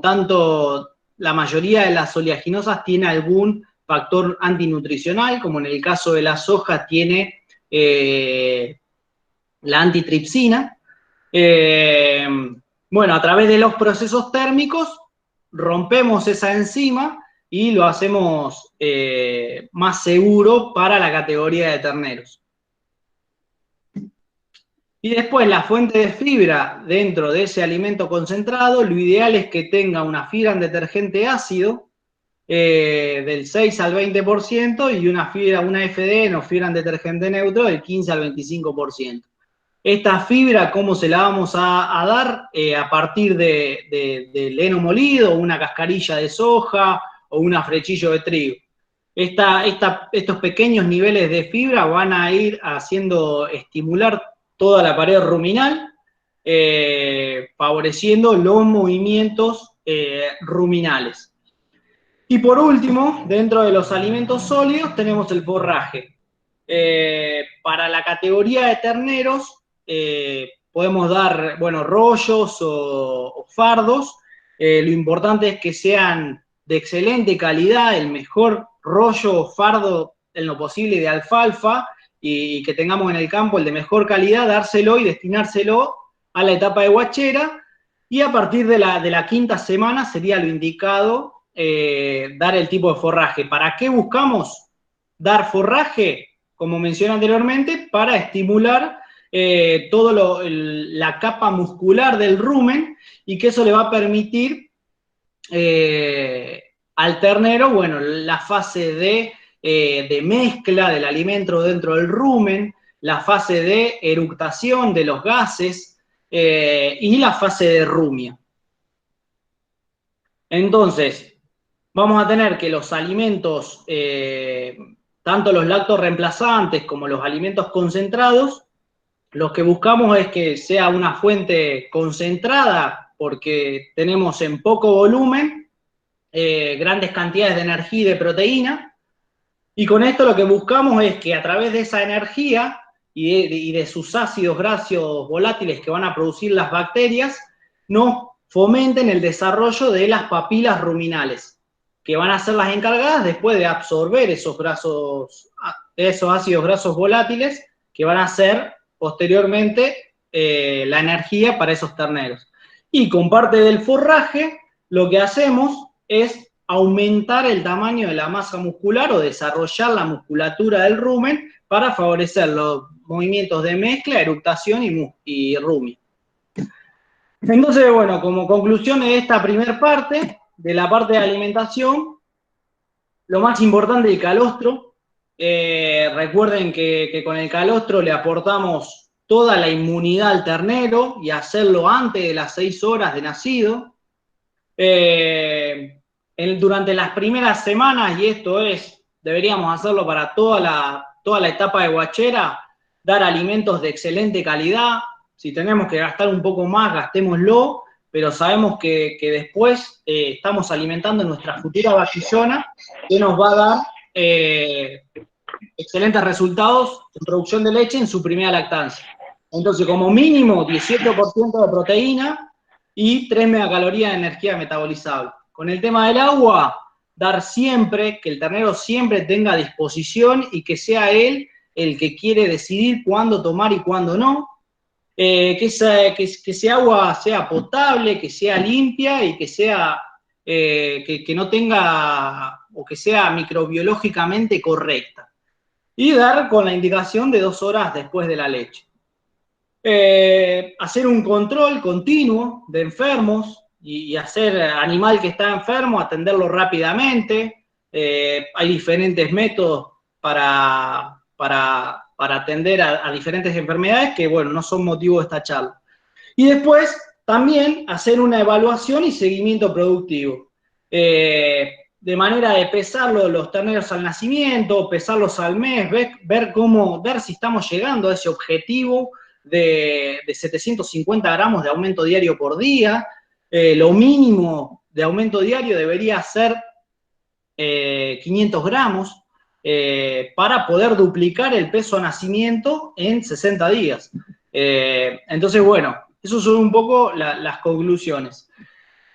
tanto la mayoría de las oleaginosas tiene algún factor antinutricional, como en el caso de la soja tiene la antitripsina. Bueno, a través de los procesos térmicos rompemos esa enzima y lo hacemos más seguro para la categoría de terneros. Y después la fuente de fibra dentro de ese alimento concentrado, lo ideal es que tenga una fibra en detergente ácido del 6 al 20% y una FDN o fibra en detergente neutro del 15 al 25%. Esta fibra, ¿cómo se la vamos a dar? A partir del heno molido, una cascarilla de soja o un afrechillo de trigo. Estos pequeños niveles de fibra van a ir haciendo estimular toda la pared ruminal, favoreciendo los movimientos ruminales. Y por último, dentro de los alimentos sólidos tenemos el forraje. Para la categoría de terneros, podemos dar, bueno, rollos o fardos. Lo importante es que sean de excelente calidad, el mejor rollo o fardo en lo posible de alfalfa, y que tengamos en el campo el de mejor calidad, dárselo y destinárselo a la etapa de guachera, y a partir de la quinta semana sería lo indicado dar el tipo de forraje. ¿Para qué buscamos dar forraje? como mencioné anteriormente, para estimular toda la capa muscular del rumen, y que eso le va a permitir al ternero, bueno, la fase de mezcla del alimento dentro del rumen, la fase de eructación de los gases y la fase de rumia. Entonces, vamos a tener que los alimentos, tanto los lactorreemplazantes como los alimentos concentrados, lo que buscamos es que sea una fuente concentrada, porque tenemos en poco volumen grandes cantidades de energía y de proteína, y con esto lo que buscamos es que a través de esa energía y de sus ácidos grasos volátiles que van a producir las bacterias, nos fomenten el desarrollo de las papilas ruminales, que van a ser las encargadas después de absorber esos ácidos grasos volátiles, que van a ser posteriormente la energía para esos terneros. Y con parte del forraje, lo que hacemos es aumentar el tamaño de la masa muscular o desarrollar la musculatura del rumen para favorecer los movimientos de mezcla, eructación y rumia. Entonces, bueno, como conclusión de esta primera parte, de la parte de alimentación, lo más importante es el calostro. Recuerden que con el calostro le aportamos toda la inmunidad al ternero, y hacerlo antes de las 6 horas de nacido. Durante las primeras semanas, y esto deberíamos hacerlo para toda la etapa de guachera, dar alimentos de excelente calidad. Si tenemos que gastar un poco más, gastémoslo, pero sabemos que después estamos alimentando nuestra futura vacillona, que nos va a dar excelentes resultados en producción de leche en su primera lactancia. Entonces, como mínimo, 18% de proteína y 3 megacalorías de energía metabolizable. Con el tema del agua, dar siempre, que el ternero siempre tenga a disposición y que sea él el que quiere decidir cuándo tomar y cuándo no. Que ese agua sea potable, que sea limpia y que sea que no tenga, o que sea microbiológicamente correcta. Y dar con la indicación de 2 horas después de la leche. Hacer un control continuo de enfermos y hacer animal que está enfermo, atenderlo rápidamente. Hay diferentes métodos para atender a diferentes enfermedades que, bueno, no son motivo de esta charla. Y después también hacer una evaluación y seguimiento productivo. De manera de pesar los terneros al nacimiento, pesarlos al mes, ver si estamos llegando a ese objetivo de 750 gramos de aumento diario por día. Lo mínimo de aumento diario debería ser 500 gramos para poder duplicar el peso a nacimiento en 60 días. Entonces, bueno, esas son un poco las conclusiones.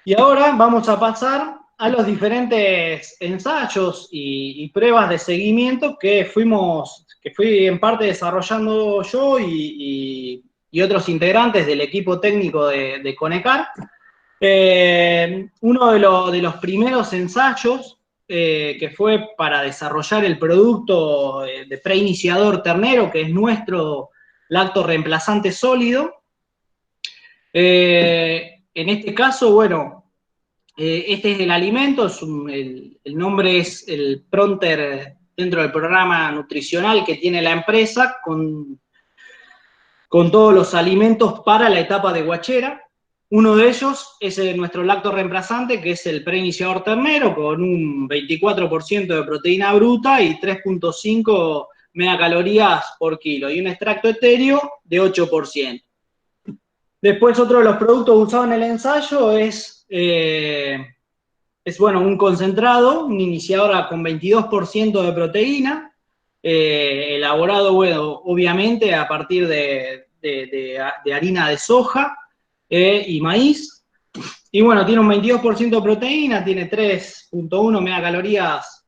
Y ahora vamos a pasar a los diferentes ensayos y pruebas de seguimiento que fui en parte desarrollando yo y otros integrantes del equipo técnico de Conecar. Uno de los primeros ensayos que fue para desarrollar el producto de preiniciador ternero, que es nuestro lactorreemplazante sólido. En este caso, bueno, este es el alimento, el nombre es el Pronter dentro del programa nutricional que tiene la empresa, con todos los alimentos para la etapa de guachera. Uno de ellos es nuestro lactorreemplazante, que es el preiniciador ternero, con un 24% de proteína bruta y 3.5 megacalorías por kilo, y un extracto etéreo de 8%. Después, otro de los productos usados en el ensayo es bueno, un concentrado, un iniciador con 22% de proteína, elaborado, bueno, obviamente a partir de harina de soja y maíz. Y bueno, tiene un 22% de proteína, tiene 3.1 megacalorías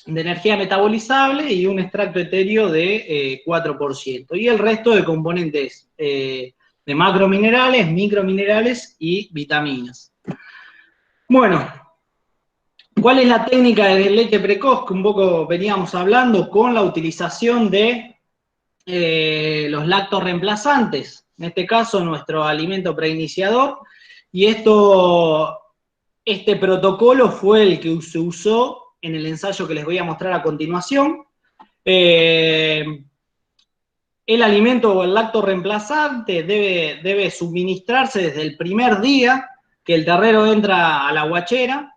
de energía metabolizable y un extracto etéreo de 4%. Y el resto de componentes de macrominerales, microminerales y vitaminas. Bueno, ¿Cuál es la técnica de leche precoz? Que un poco veníamos hablando con la utilización de los lactorreemplazantes, en este caso nuestro alimento preiniciador, y este protocolo fue el que se usó en el ensayo que les voy a mostrar a continuación. El alimento o el lactorreemplazante debe suministrarse desde el primer día que el ternero entra a la guachera.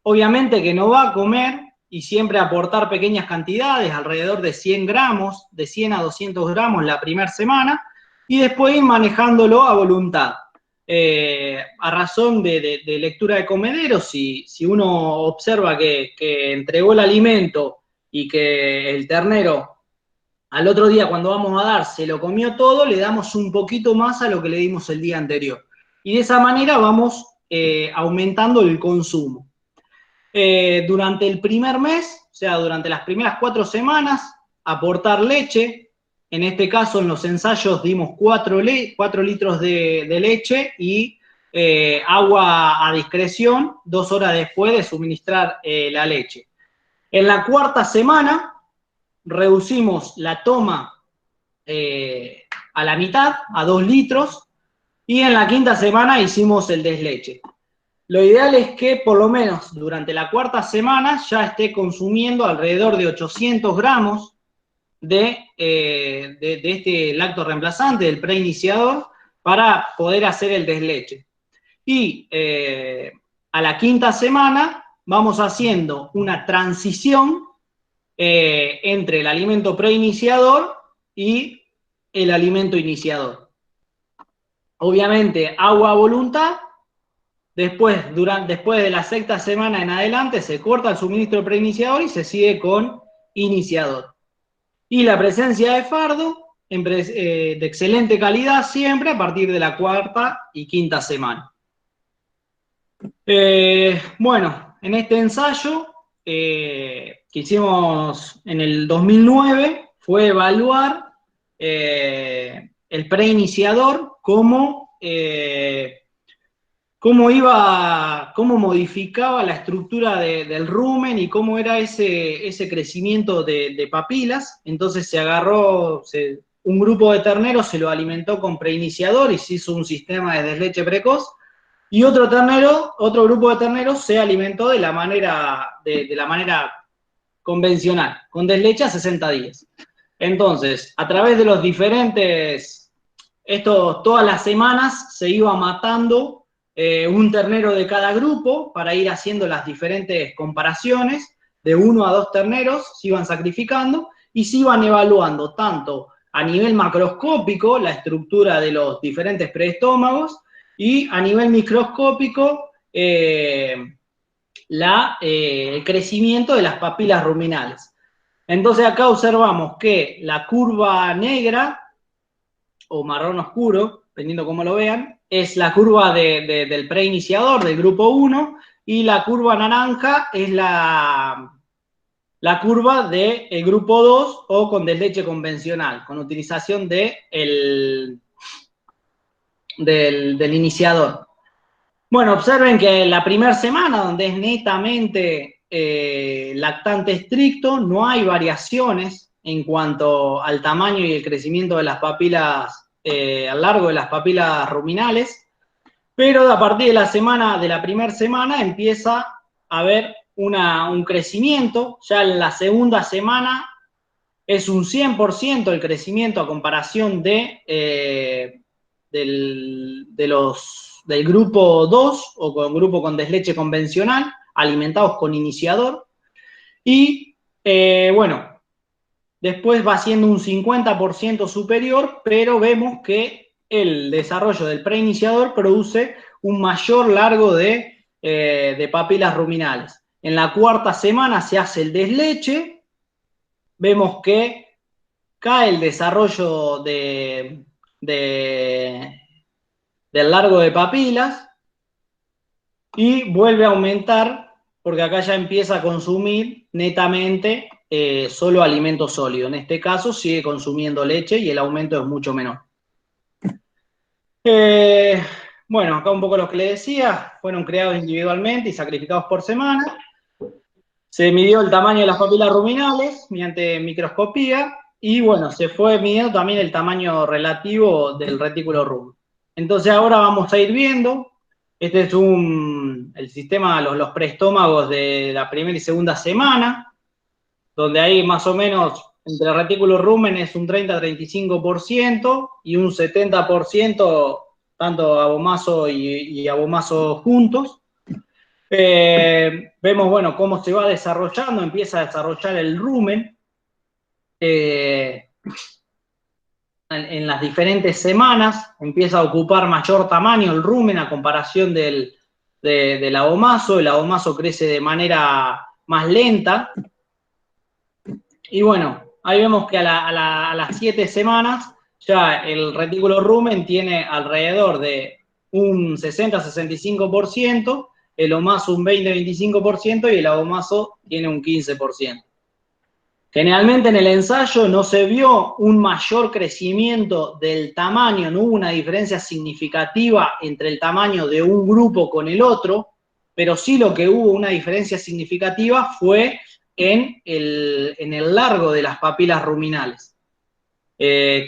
Obviamente que no va a comer y siempre aportar pequeñas cantidades, alrededor de 100 gramos, de 100 a 200 gramos la primera semana, y después ir manejándolo a voluntad. A razón de lectura de comederos, si uno observa que entregó el alimento y que el ternero al otro día, cuando vamos a dar, se lo comió todo, le damos un poquito más a lo que le dimos el día anterior. Y de esa manera vamos aumentando el consumo. Durante el primer mes, o sea, durante las primeras 4 semanas, aportar leche. En este caso, en los ensayos dimos 4 litros de leche y agua a discreción 2 horas después de suministrar la leche. En la cuarta semana, reducimos la toma a la mitad, a 2 litros, y en la quinta semana hicimos el desleche. Lo ideal es que por lo menos durante la cuarta semana ya esté consumiendo alrededor de 800 gramos de este lactorreemplazante, del preiniciador, para poder hacer el desleche. Y a la quinta semana vamos haciendo una transición entre el alimento preiniciador y el alimento iniciador. Obviamente, agua a voluntad. Después de la sexta semana en adelante, se corta el suministro preiniciador y se sigue con iniciador. Y la presencia de fardo, de excelente calidad siempre, a partir de la cuarta y quinta semana. Bueno, en este ensayo que hicimos en el 2009 fue evaluar el preiniciador, cómo modificaba la estructura del rumen y cómo era ese crecimiento de papilas. Entonces se agarró un grupo de terneros, se lo alimentó con preiniciador y se hizo un sistema de desleche precoz. Y otro grupo de terneros se alimentó de la manera convencional, con desleche a 60 días. Entonces, a través de los diferentes, todas las semanas se iba matando un ternero de cada grupo para ir haciendo las diferentes comparaciones. De 1 a 2 terneros se iban sacrificando y se iban evaluando tanto a nivel macroscópico la estructura de los diferentes preestómagos y a nivel microscópico el crecimiento de las papilas ruminales. Entonces acá observamos que la curva negra o marrón oscuro, dependiendo cómo lo vean, es la curva del preiniciador del grupo 1 y la curva naranja es la curva del grupo 2 o con desleche convencional, con utilización del iniciador. Bueno, observen que la primera semana, donde es netamente lactante estricto, no hay variaciones en cuanto al tamaño y el crecimiento de las papilas a lo largo de las papilas ruminales, pero a partir de la primera semana empieza a haber un crecimiento. Ya en la segunda semana es un 100% el crecimiento a comparación del grupo 2 o con grupo con desleche convencional, alimentados con iniciador. Y bueno, después va siendo un 50% superior, pero vemos que el desarrollo del preiniciador produce un mayor largo de papilas ruminales. En la cuarta semana se hace el desleche, vemos que cae el desarrollo del largo de papilas y vuelve a aumentar porque acá ya empieza a consumir netamente solo alimento sólido. En este caso sigue consumiendo leche y el aumento es mucho menor. Bueno, acá un poco lo que le decía, fueron creados individualmente y sacrificados por semana. Se midió el tamaño de las papilas ruminales mediante microscopía y, bueno, se fue midiendo también el tamaño relativo del retículo rumen. Entonces ahora vamos a ir viendo, este es el sistema, los preestómagos de la primera y segunda semana, donde hay más o menos entre el retículo rumen es un 30-35% y un 70% tanto abomaso y abomaso juntos. Vemos, bueno, cómo se va desarrollando, empieza a desarrollar el rumen en las diferentes semanas, empieza a ocupar mayor tamaño el rumen a comparación del abomaso. El abomaso crece de manera más lenta. Y bueno, ahí vemos que a las 7 semanas ya el retículo rumen tiene alrededor de un 60-65%, el omaso un 20-25% y el abomaso tiene un 15%. Generalmente en el ensayo no se vio un mayor crecimiento del tamaño, no hubo una diferencia significativa entre el tamaño de un grupo con el otro, pero sí lo que hubo una diferencia significativa fue en el largo de las papilas ruminales.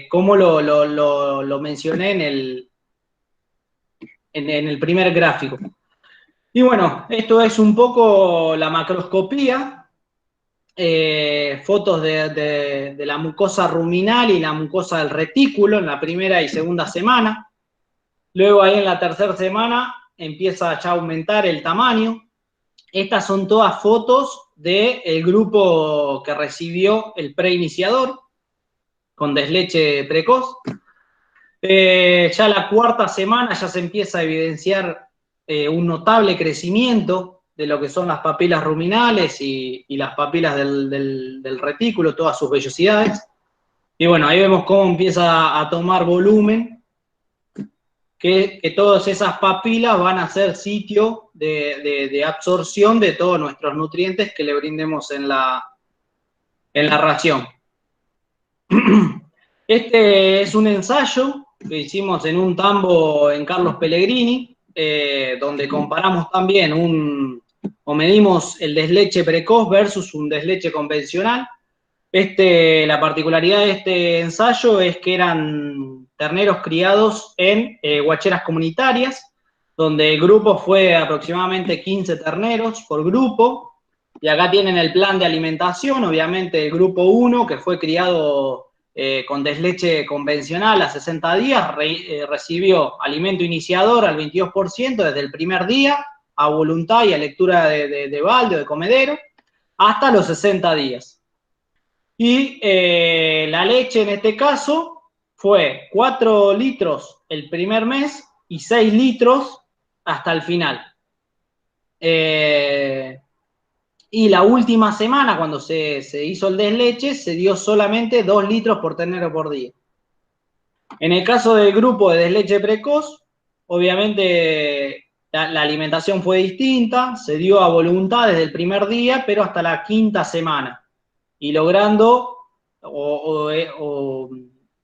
Como lo mencioné en el primer gráfico. Y bueno, esto es un poco la macroscopía. Fotos de la mucosa ruminal y la mucosa del retículo en la primera y segunda semana. Luego ahí en la tercera semana empieza ya a aumentar el tamaño. Estas son todas fotos del grupo que recibió el preiniciador con desleche precoz. Ya la cuarta semana ya se empieza a evidenciar un notable crecimiento de lo que son las papilas ruminales y las papilas del retículo, todas sus vellosidades. Y bueno, ahí vemos cómo empieza a tomar volumen, que todas esas papilas van a ser sitio de absorción de todos nuestros nutrientes que le brindemos en la ración. Este es un ensayo que hicimos en un tambo en Carlos Pellegrini, donde comparamos también o medimos el desleche precoz versus un desleche convencional. La particularidad de este ensayo es que eran terneros criados en guacheras comunitarias, donde el grupo fue aproximadamente 15 terneros por grupo, y acá tienen el plan de alimentación. Obviamente el grupo 1, que fue criado con desleche convencional a 60 días, recibió alimento iniciador al 22% desde el primer día, a voluntad y a lectura de balde o de comedero, hasta los 60 días. Y la leche en este caso fue 4 litros el primer mes y 6 litros hasta el final. Y la última semana, cuando se hizo el desleche, se dio solamente 2 litros por ternero por día. En el caso del grupo de desleche precoz, obviamente la alimentación fue distinta, se dio a voluntad desde el primer día, pero hasta la quinta semana. Y logrando,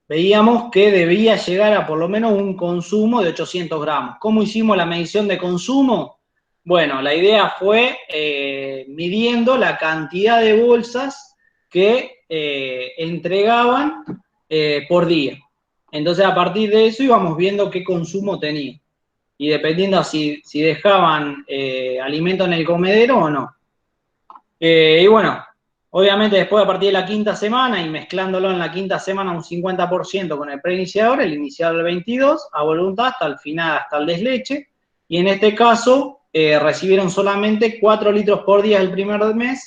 veíamos que debía llegar a por lo menos un consumo de 800 gramos. ¿Cómo hicimos la medición de consumo? Bueno, la idea fue midiendo la cantidad de bolsas que entregaban por día. Entonces, a partir de eso íbamos viendo qué consumo tenía. Y dependiendo si dejaban alimento en el comedero o no. Y bueno, obviamente después a partir de la quinta semana y mezclándolo en la quinta semana un 50% con el preiniciador, el iniciador del 22, a voluntad hasta el final, hasta el desleche. Y en este caso recibieron solamente 4 litros por día el primer mes.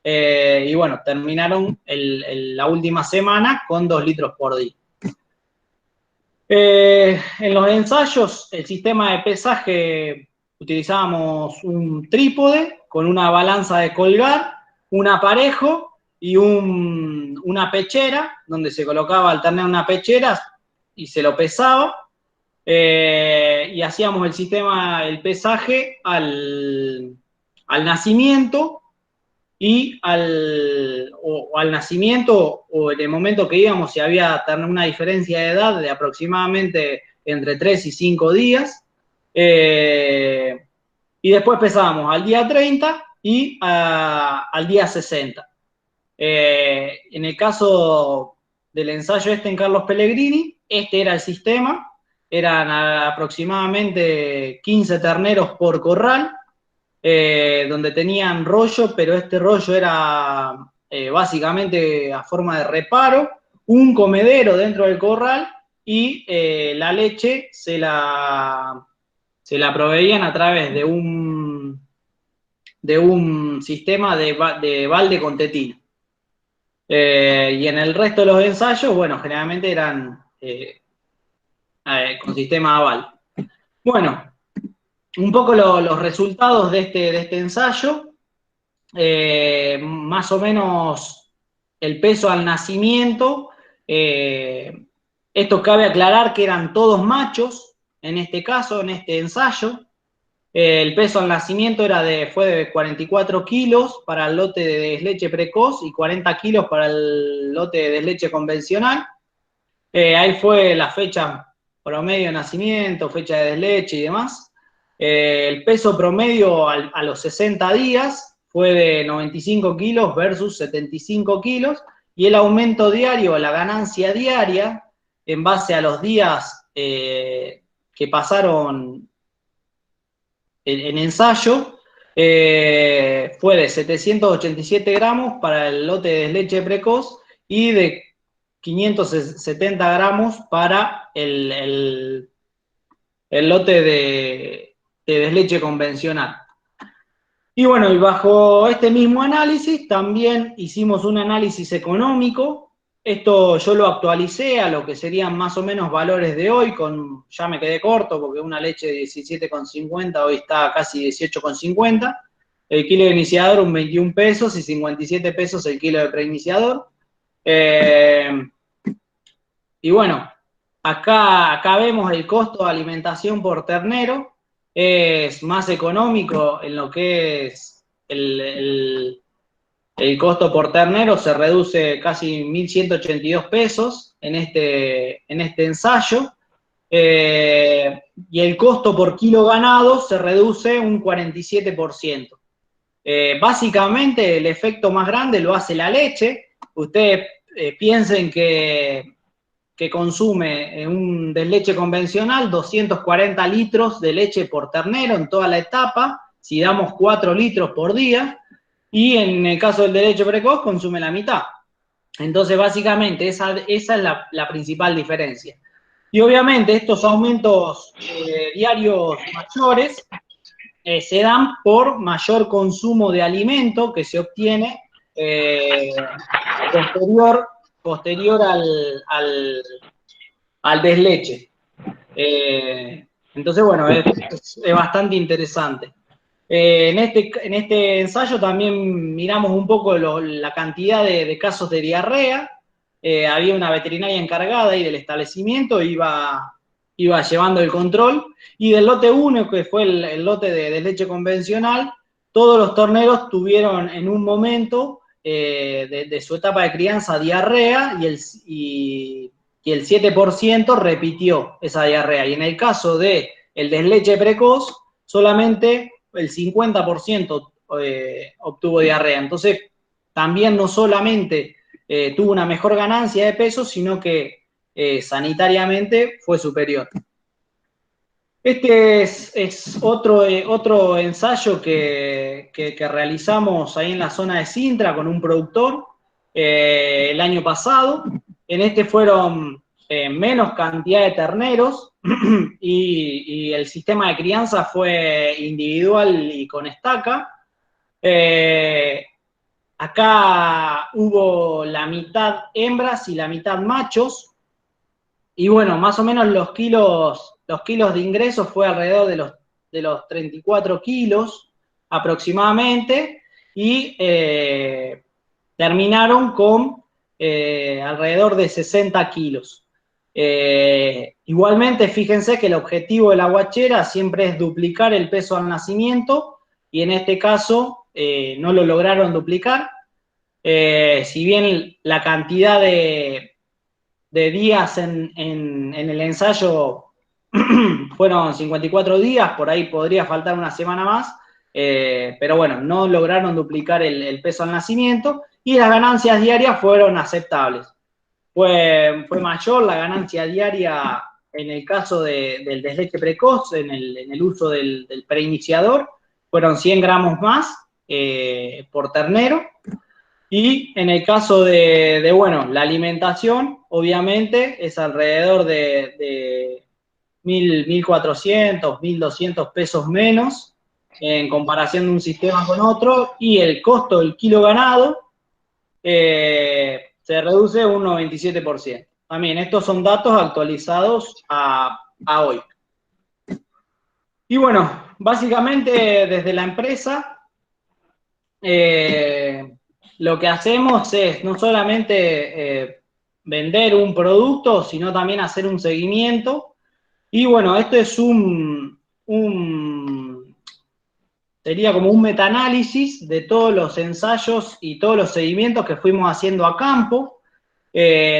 Y bueno, terminaron la última semana con 2 litros por día. En los ensayos, el sistema de pesaje, utilizábamos un trípode con una balanza de colgar, un aparejo y una pechera, donde se colocaba al ternero una pechera y se lo pesaba. Y hacíamos el pesaje al nacimiento y al nacimiento o en el momento que íbamos, si había una diferencia de edad de aproximadamente entre 3 y 5 días, Y después pesábamos al día 30 y al día 60. En el caso del ensayo en Carlos Pellegrini, este era el sistema, eran aproximadamente 15 terneros por corral, donde tenían rollo, pero este rollo era básicamente a forma de reparo, un comedero dentro del corral y la leche se la proveían a través de un sistema de balde con tetina. Y en el resto de los ensayos, bueno, generalmente eran con sistema aval. Bueno, un poco los resultados de este ensayo, más o menos el peso al nacimiento, esto cabe aclarar que eran todos machos, en este caso, en este ensayo. El peso al nacimiento fue de 44 kilos para el lote de desleche precoz y 40 kilos para el lote de desleche convencional. Ahí fue la fecha promedio de nacimiento, fecha de desleche y demás. El peso promedio a los 60 días fue de 95 kilos versus 75 kilos, y el aumento diario, la ganancia diaria, en base a los días que pasaron en ensayo, fue de 787 gramos para el lote de desleche precoz y de 570 gramos para el lote de desleche convencional. Y bueno, y bajo este mismo análisis también hicimos un análisis económico. Esto yo lo actualicé a lo que serían más o menos valores de hoy, ya me quedé corto porque una leche de 17,50 hoy está casi 18,50. El kilo de iniciador un 21 pesos y 57 pesos el kilo de preiniciador. Y bueno, acá vemos el costo de alimentación por ternero. Es más económico en lo que es el costo por ternero, se reduce casi 1.182 pesos en este ensayo. Y el costo por kilo ganado se reduce un 47%. Básicamente el efecto más grande lo hace la leche. Ustedes piensen que consume un desleche convencional 240 litros de leche por ternero en toda la etapa, si damos 4 litros por día, y en el caso del desleche precoz consume la mitad. Entonces, básicamente, esa es la principal diferencia. Y obviamente estos aumentos diarios mayores se dan por mayor consumo de alimento que se obtiene posterior al desleche. Entonces, bueno, es bastante interesante. En este ensayo también miramos un poco la cantidad de casos de diarrea. Había una veterinaria encargada ahí del establecimiento, iba llevando el control, y del lote 1, que fue el lote de leche convencional, todos los terneros tuvieron en un momento de su etapa de crianza diarrea, y el 7% repitió esa diarrea. Y en el caso del desleche precoz, solamente el 50% obtuvo diarrea. Entonces, también no solamente tuvo una mejor ganancia de peso, sino que sanitariamente fue superior. Este es otro ensayo que realizamos ahí en la zona de Sintra con un productor el año pasado. En este fueron menos cantidad de terneros y el sistema de crianza fue individual y con estaca. Acá hubo la mitad hembras y la mitad machos. Y bueno, más o menos los kilos de ingreso fue alrededor de los 34 kilos aproximadamente, y terminaron con alrededor de 60 kilos. Igualmente, fíjense que el objetivo de la guachera siempre es duplicar el peso al nacimiento, y en este caso no lo lograron duplicar. Si bien la cantidad de días en el ensayo fueron 54 días, por ahí podría faltar una semana más, pero bueno, no lograron duplicar el peso al nacimiento y las ganancias diarias fueron aceptables. Fue mayor la ganancia diaria en el caso del desleche precoz, en el uso del preiniciador, fueron 100 gramos más por ternero. Y en el caso bueno, la alimentación, obviamente, es alrededor de 1.400, 1.200 pesos menos en comparación de un sistema con otro, y el costo del kilo ganado se reduce un 97%. También estos son datos actualizados a hoy. Y bueno, básicamente desde la empresa lo que hacemos es no solamente vender un producto, sino también hacer un seguimiento. Y bueno, esto es sería como un metaanálisis de todos los ensayos y todos los seguimientos que fuimos haciendo a campo,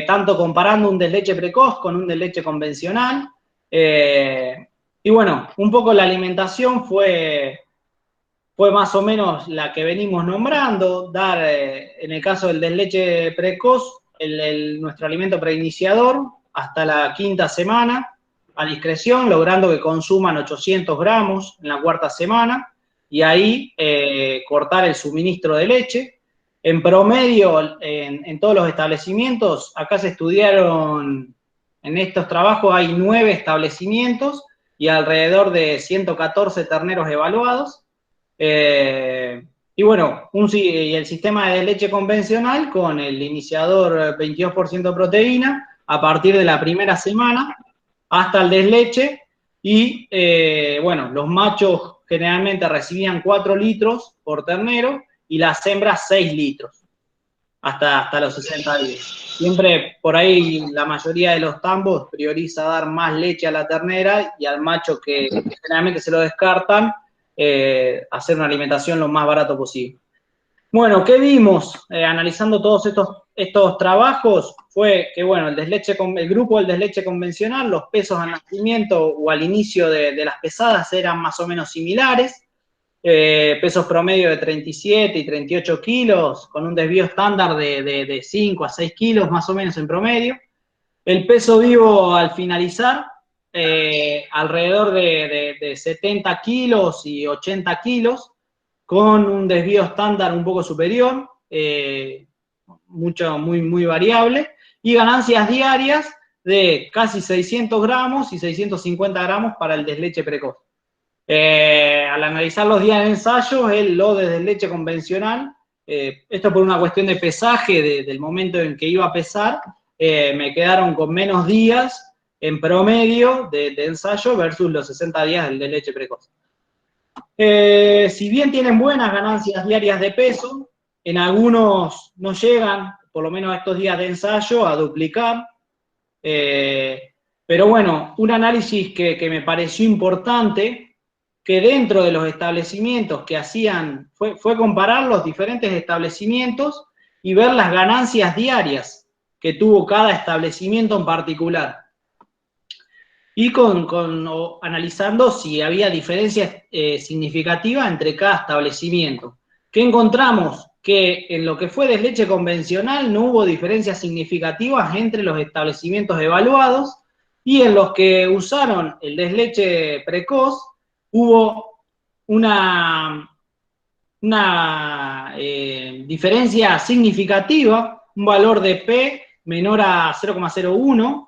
tanto comparando un desleche precoz con un desleche convencional. Y bueno, un poco la alimentación fue más o menos la que venimos nombrando, dar, en el caso del desleche precoz, nuestro alimento preiniciador hasta la 5ª semana, a discreción, logrando que consuman 800 gramos en la 4ª semana, y ahí cortar el suministro de leche. En promedio, en todos los establecimientos, acá se estudiaron, en estos trabajos hay 9 establecimientos y alrededor de 114 terneros evaluados. Y bueno, y el sistema de leche convencional con el iniciador 22% proteína a partir de la 1ª semana hasta el desleche. Y bueno, los machos generalmente recibían 4 litros por ternero y las hembras 6 litros hasta los 60 días. Siempre por ahí la mayoría de los tambos prioriza dar más leche a la ternera y al macho que generalmente se lo descartan, hacer una alimentación lo más barato posible. Bueno, ¿qué vimos analizando todos estos trabajos? Fue que, bueno, el grupo del desleche convencional, los pesos al nacimiento o al inicio de las pesadas eran más o menos similares, pesos promedio de 37 y 38 kilos, con un desvío estándar de 5 a 6 kilos más o menos en promedio. El peso vivo al finalizar, alrededor de 70 kilos y 80 kilos, con un desvío estándar un poco superior, muy variable, y ganancias diarias de casi 600 gramos y 650 gramos para el desleche precoz. Al analizar los días de ensayo, lo de desleche convencional, esto por una cuestión de pesaje, del momento en que iba a pesar, me quedaron con menos días en promedio de ensayo versus los 60 días del desleche precoz. Si bien tienen buenas ganancias diarias de peso, en algunos no llegan, por lo menos estos días de ensayo, a duplicar. Pero bueno, un análisis que me pareció importante, que dentro de los establecimientos que hacían, fue comparar los diferentes establecimientos y ver las ganancias diarias que tuvo cada establecimiento en particular. Y analizando si había diferencias significativas entre cada establecimiento. ¿Qué encontramos? Que en lo que fue desleche convencional no hubo diferencias significativas entre los establecimientos evaluados, y en los que usaron el desleche precoz hubo una diferencia significativa, un valor de P menor a 0,01.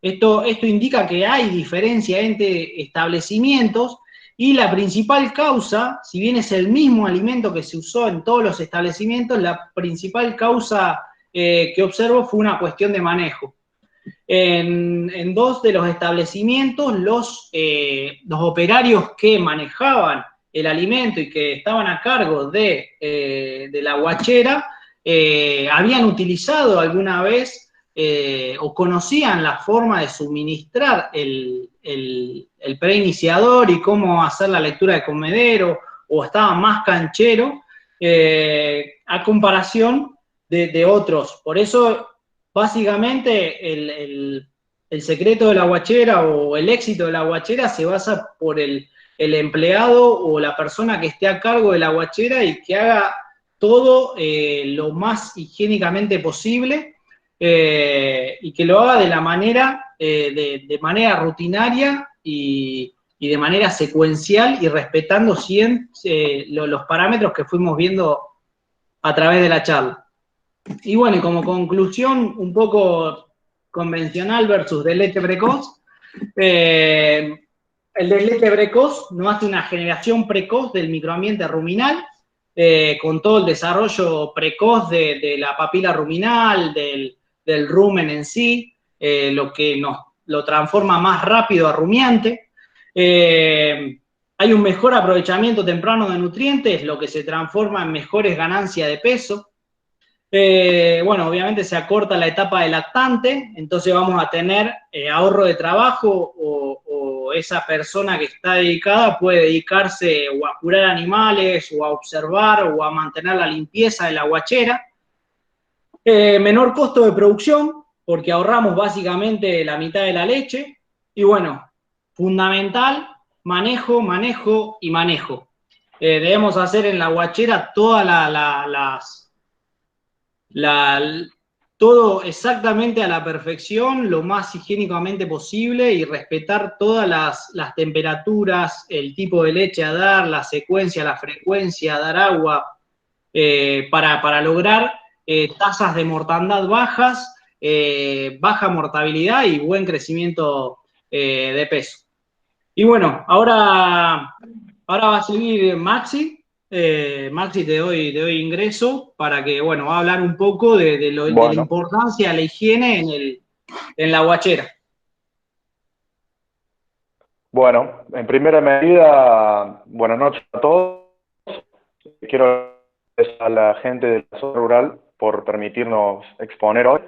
Esto indica que hay diferencia entre establecimientos, y la principal causa, si bien es el mismo alimento que se usó en todos los establecimientos, la principal causa que observo fue una cuestión de manejo. En 2 de los establecimientos, los operarios que manejaban el alimento y que estaban a cargo de la guachera, habían utilizado alguna vez o conocían la forma de suministrar el preiniciador y cómo hacer la lectura de comedero, o estaban más cancheros a comparación de otros. Por eso, básicamente, el secreto de la guachera o el éxito de la guachera se basa por el empleado o la persona que esté a cargo de la guachera y que haga todo lo más higiénicamente posible y que lo haga de la manera, de manera rutinaria y de manera secuencial y respetando los parámetros que fuimos viendo a través de la charla. Y bueno, y como conclusión un poco convencional versus deslete precoz, el deslete precoz no hace una generación precoz del microambiente ruminal, con todo el desarrollo precoz de la papila ruminal, del rumen en sí, lo que lo transforma más rápido a rumiante. Hay un mejor aprovechamiento temprano de nutrientes, lo que se transforma en mejores ganancias de peso. Bueno, obviamente se acorta la etapa de lactante, entonces vamos a tener ahorro de trabajo o esa persona que está dedicada puede dedicarse o a curar animales o a observar o a mantener la limpieza de la guachera. Menor costo de producción, porque ahorramos básicamente la mitad de la leche. Y bueno, fundamental, manejo, manejo y manejo. Debemos hacer en la guachera todas todo exactamente a la perfección, lo más higiénicamente posible y respetar todas las temperaturas, el tipo de leche a dar, la secuencia, la frecuencia, dar agua, para lograr tasas de mortandad bajas, baja mortabilidad y buen crecimiento de peso. Y bueno, ahora va a seguir Maxi. Maxi, te doy ingreso para que, bueno, va a hablar un poco de la importancia de la higiene en la guachera. Bueno, en primera medida, buenas noches a todos. Quiero agradecer a la gente de la zona rural por permitirnos exponer hoy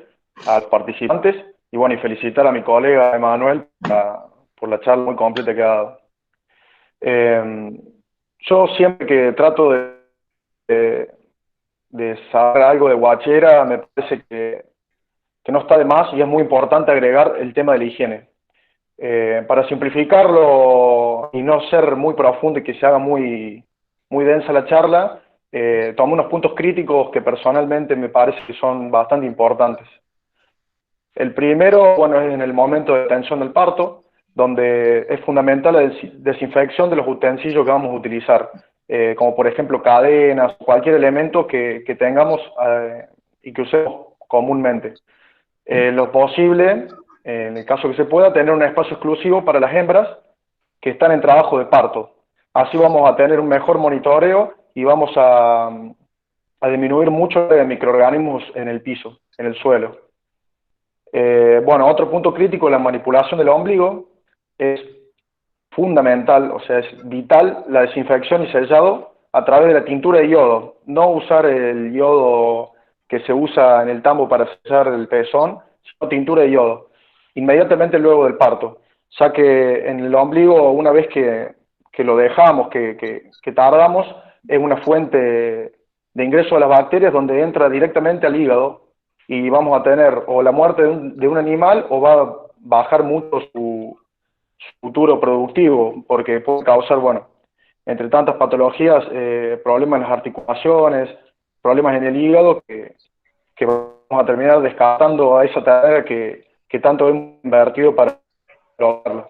a los participantes y bueno, y felicitar a mi colega Emanuel por la charla muy completa que ha dado. Yo siempre que trato de saber algo de guachera, me parece que no está de más y es muy importante agregar el tema de la higiene. Para simplificarlo y no ser muy profundo y que se haga muy densa la charla, tomo unos puntos críticos que personalmente me parece que son bastante importantes. El primero, bueno, es en el momento de tensión del parto, donde es fundamental la desinfección de los utensilios que vamos a utilizar, como por ejemplo cadenas, cualquier elemento que tengamos y que usemos comúnmente. Lo posible, en el caso que se pueda, tener un espacio exclusivo para las hembras que están en trabajo de parto. Así vamos a tener un mejor monitoreo y vamos a disminuir mucho de microorganismos en el piso, en el suelo. Bueno, otro punto crítico, la manipulación del ombligo, es fundamental, o sea, es vital la desinfección y sellado a través de la tintura de yodo. No usar el yodo que se usa en el tambo para sellar el pezón, sino tintura de yodo, inmediatamente luego del parto, ya que en el ombligo, una vez que lo dejamos, que tardamos, es una fuente de ingreso de las bacterias donde entra directamente al hígado y vamos a tener o la muerte de un animal o va a bajar mucho su futuro productivo, porque puede causar, bueno, entre tantas patologías, problemas en las articulaciones, problemas en el hígado, que vamos a terminar descartando a esa tarea que tanto hemos invertido para lograrlo.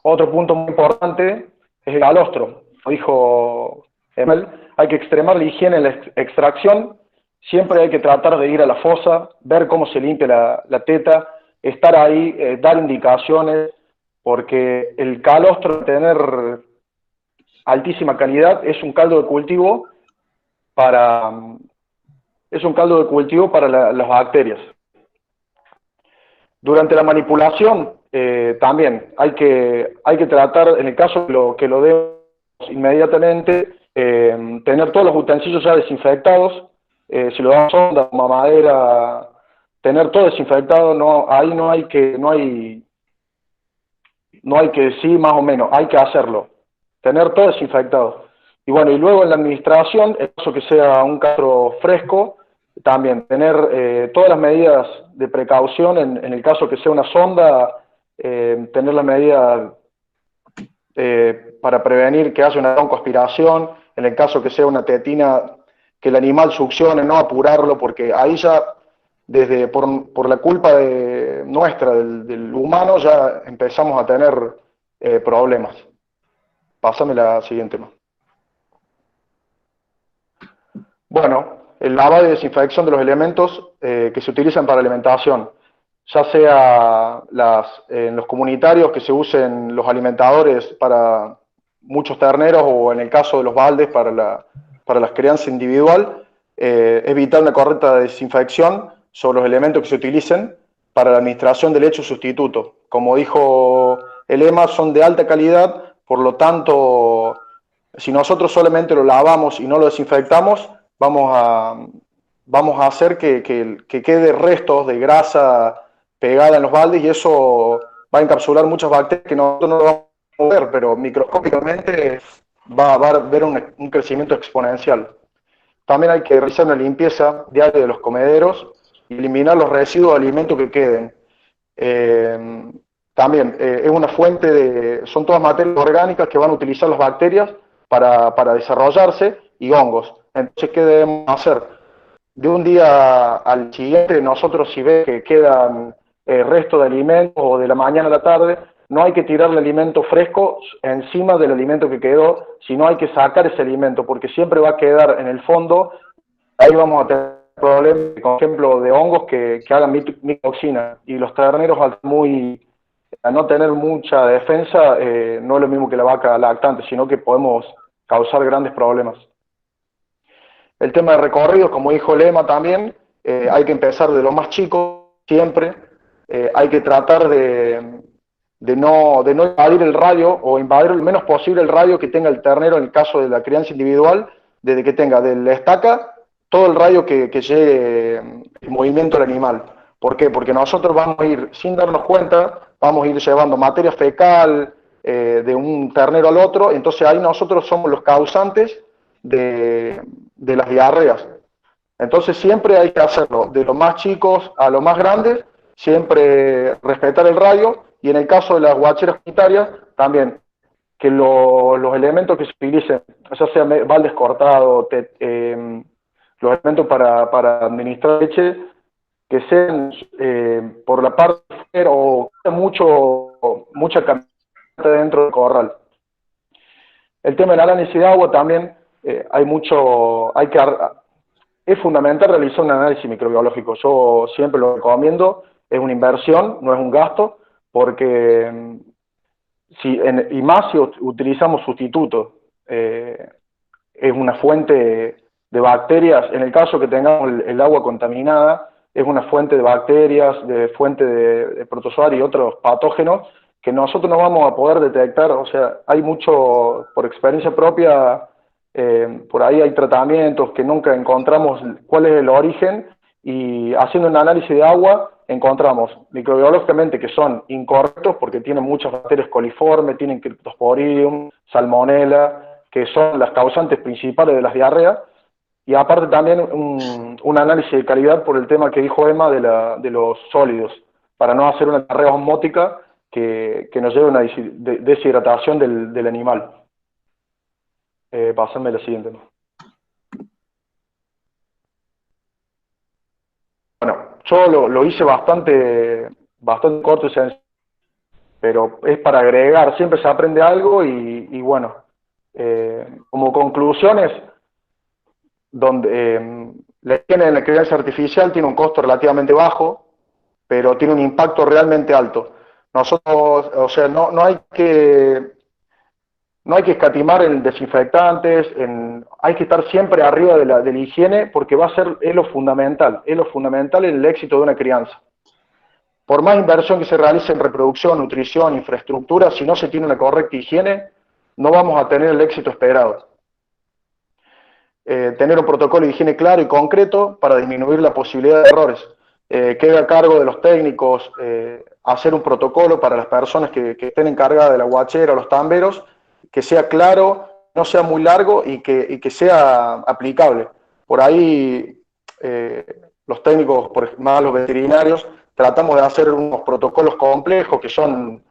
Otro punto muy importante es el calostro. Como dijo Emel, hay que extremar la higiene en la extracción, siempre hay que tratar de ir a la fosa, ver cómo se limpia la teta, estar ahí, dar indicaciones, porque el calostro, tener altísima calidad, es un caldo de cultivo para las bacterias. Durante la manipulación, también hay que tratar, en el caso que lo demos inmediatamente, tener todos los utensilios ya desinfectados, si lo damos sonda, mamadera, tener todo desinfectado, ahí no hay que decir más o menos, hay que hacerlo, tener todo desinfectado. Y bueno, y luego en la administración, en caso que sea un castro fresco, también tener todas las medidas de precaución en el caso que sea una sonda, tener las medidas para prevenir que haya una broncoaspiración, en el caso que sea una tetina, que el animal succione, no apurarlo, porque ahí ya, por la culpa nuestra, del humano, ya empezamos a tener problemas. Pásame la siguiente más. Bueno, el lavado y desinfección de los elementos que se utilizan para alimentación, ya sea en los comunitarios que se usen los alimentadores para muchos terneros o en el caso de los baldes para la crianza individual, evitar una correcta desinfección sobre los elementos que se utilicen para la administración de leche sustituto. Como dijo el EMA, son de alta calidad, por lo tanto, si nosotros solamente lo lavamos y no lo desinfectamos, vamos a hacer que quede restos de grasa pegada en los baldes y eso va a encapsular muchas bacterias que nosotros no lo vamos a ver, pero microscópicamente va a haber un crecimiento exponencial. También hay que realizar una limpieza diaria de los comederos y eliminar los residuos de alimentos que queden. También es una fuente son todas materias orgánicas que van a utilizar las bacterias para desarrollarse y hongos. Entonces, ¿qué debemos hacer? De un día al siguiente, nosotros si ve que quedan restos de alimentos o de la mañana a la tarde, no hay que tirar el alimento fresco encima del alimento que quedó, sino hay que sacar ese alimento, porque siempre va a quedar en el fondo, ahí vamos a tener problemas, por ejemplo, de hongos que hagan micotoxina, y los terneros al no tener mucha defensa, no es lo mismo que la vaca lactante, sino que podemos causar grandes problemas. El tema de recorridos, como dijo Lema también, hay que empezar de lo más chico siempre, hay que tratar de no invadir el radio o invadir lo menos posible el radio que tenga el ternero en el caso de la crianza individual, desde que tenga de la estaca todo el radio que llegue el movimiento del animal. ¿Por qué? Porque nosotros vamos a ir, sin darnos cuenta, vamos a ir llevando materia fecal de un ternero al otro, entonces ahí nosotros somos los causantes de las diarreas. Entonces siempre hay que hacerlo, de los más chicos a los más grandes, siempre respetar el radio, y en el caso de las guacheras comunitarias, también que los elementos que se utilicen, ya sea baldes cortados, los elementos para administrar leche, que sean por la parte de fuera o mucha cantidad dentro del corral. El tema del análisis de agua también, es fundamental realizar un análisis microbiológico. Yo siempre lo recomiendo, es una inversión, no es un gasto, porque y más si utilizamos sustitutos, es una fuente de bacterias, en el caso que tengamos el agua contaminada, es una fuente de bacterias, fuente de protozoarios y otros patógenos que nosotros no vamos a poder detectar. O sea, hay mucho, por experiencia propia, por ahí hay tratamientos que nunca encontramos cuál es el origen, y haciendo un análisis de agua encontramos microbiológicamente que son incorrectos porque tienen muchas bacterias coliformes, tienen Cryptosporidium, Salmonella, que son las causantes principales de las diarreas, y aparte también un análisis de calidad por el tema que dijo Emma de los sólidos, para no hacer una diarrea osmótica que nos lleve a una deshidratación del animal. Pásenme la siguiente. Bueno, yo lo hice bastante corto y sencillo, pero es para agregar, siempre se aprende algo y bueno, como conclusiones, donde la higiene en la crianza artificial tiene un costo relativamente bajo, pero tiene un impacto realmente alto. Nosotros, o sea, no hay que escatimar en desinfectantes, hay que estar siempre arriba de la higiene, porque es lo fundamental en el éxito de una crianza. Por más inversión que se realice en reproducción, nutrición, infraestructura, si no se tiene una correcta higiene, no vamos a tener el éxito esperado. Tener un protocolo de higiene claro y concreto para disminuir la posibilidad de errores. Queda a cargo de los técnicos hacer un protocolo para las personas que estén encargadas de la guachera o los tamberos, que sea claro, no sea muy largo y que sea aplicable. Por ahí los técnicos, más los veterinarios, tratamos de hacer unos protocolos complejos que son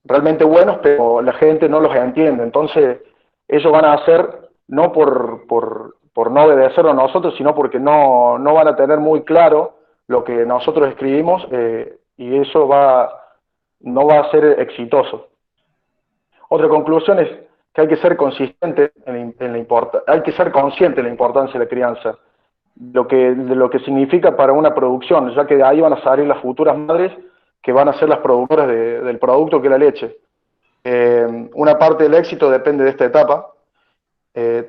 realmente buenos, pero la gente no los entiende. Entonces, ellos van a hacer, no por no obedecer a nosotros, sino porque no van a tener muy claro lo que nosotros escribimos, y eso no va a ser exitoso. Otra conclusión es que hay que ser consciente hay que ser consciente de la importancia de la crianza, de lo que significa para una producción, ya que de ahí van a salir las futuras madres que van a ser las productoras del producto que es la leche. Una parte del éxito depende de esta etapa.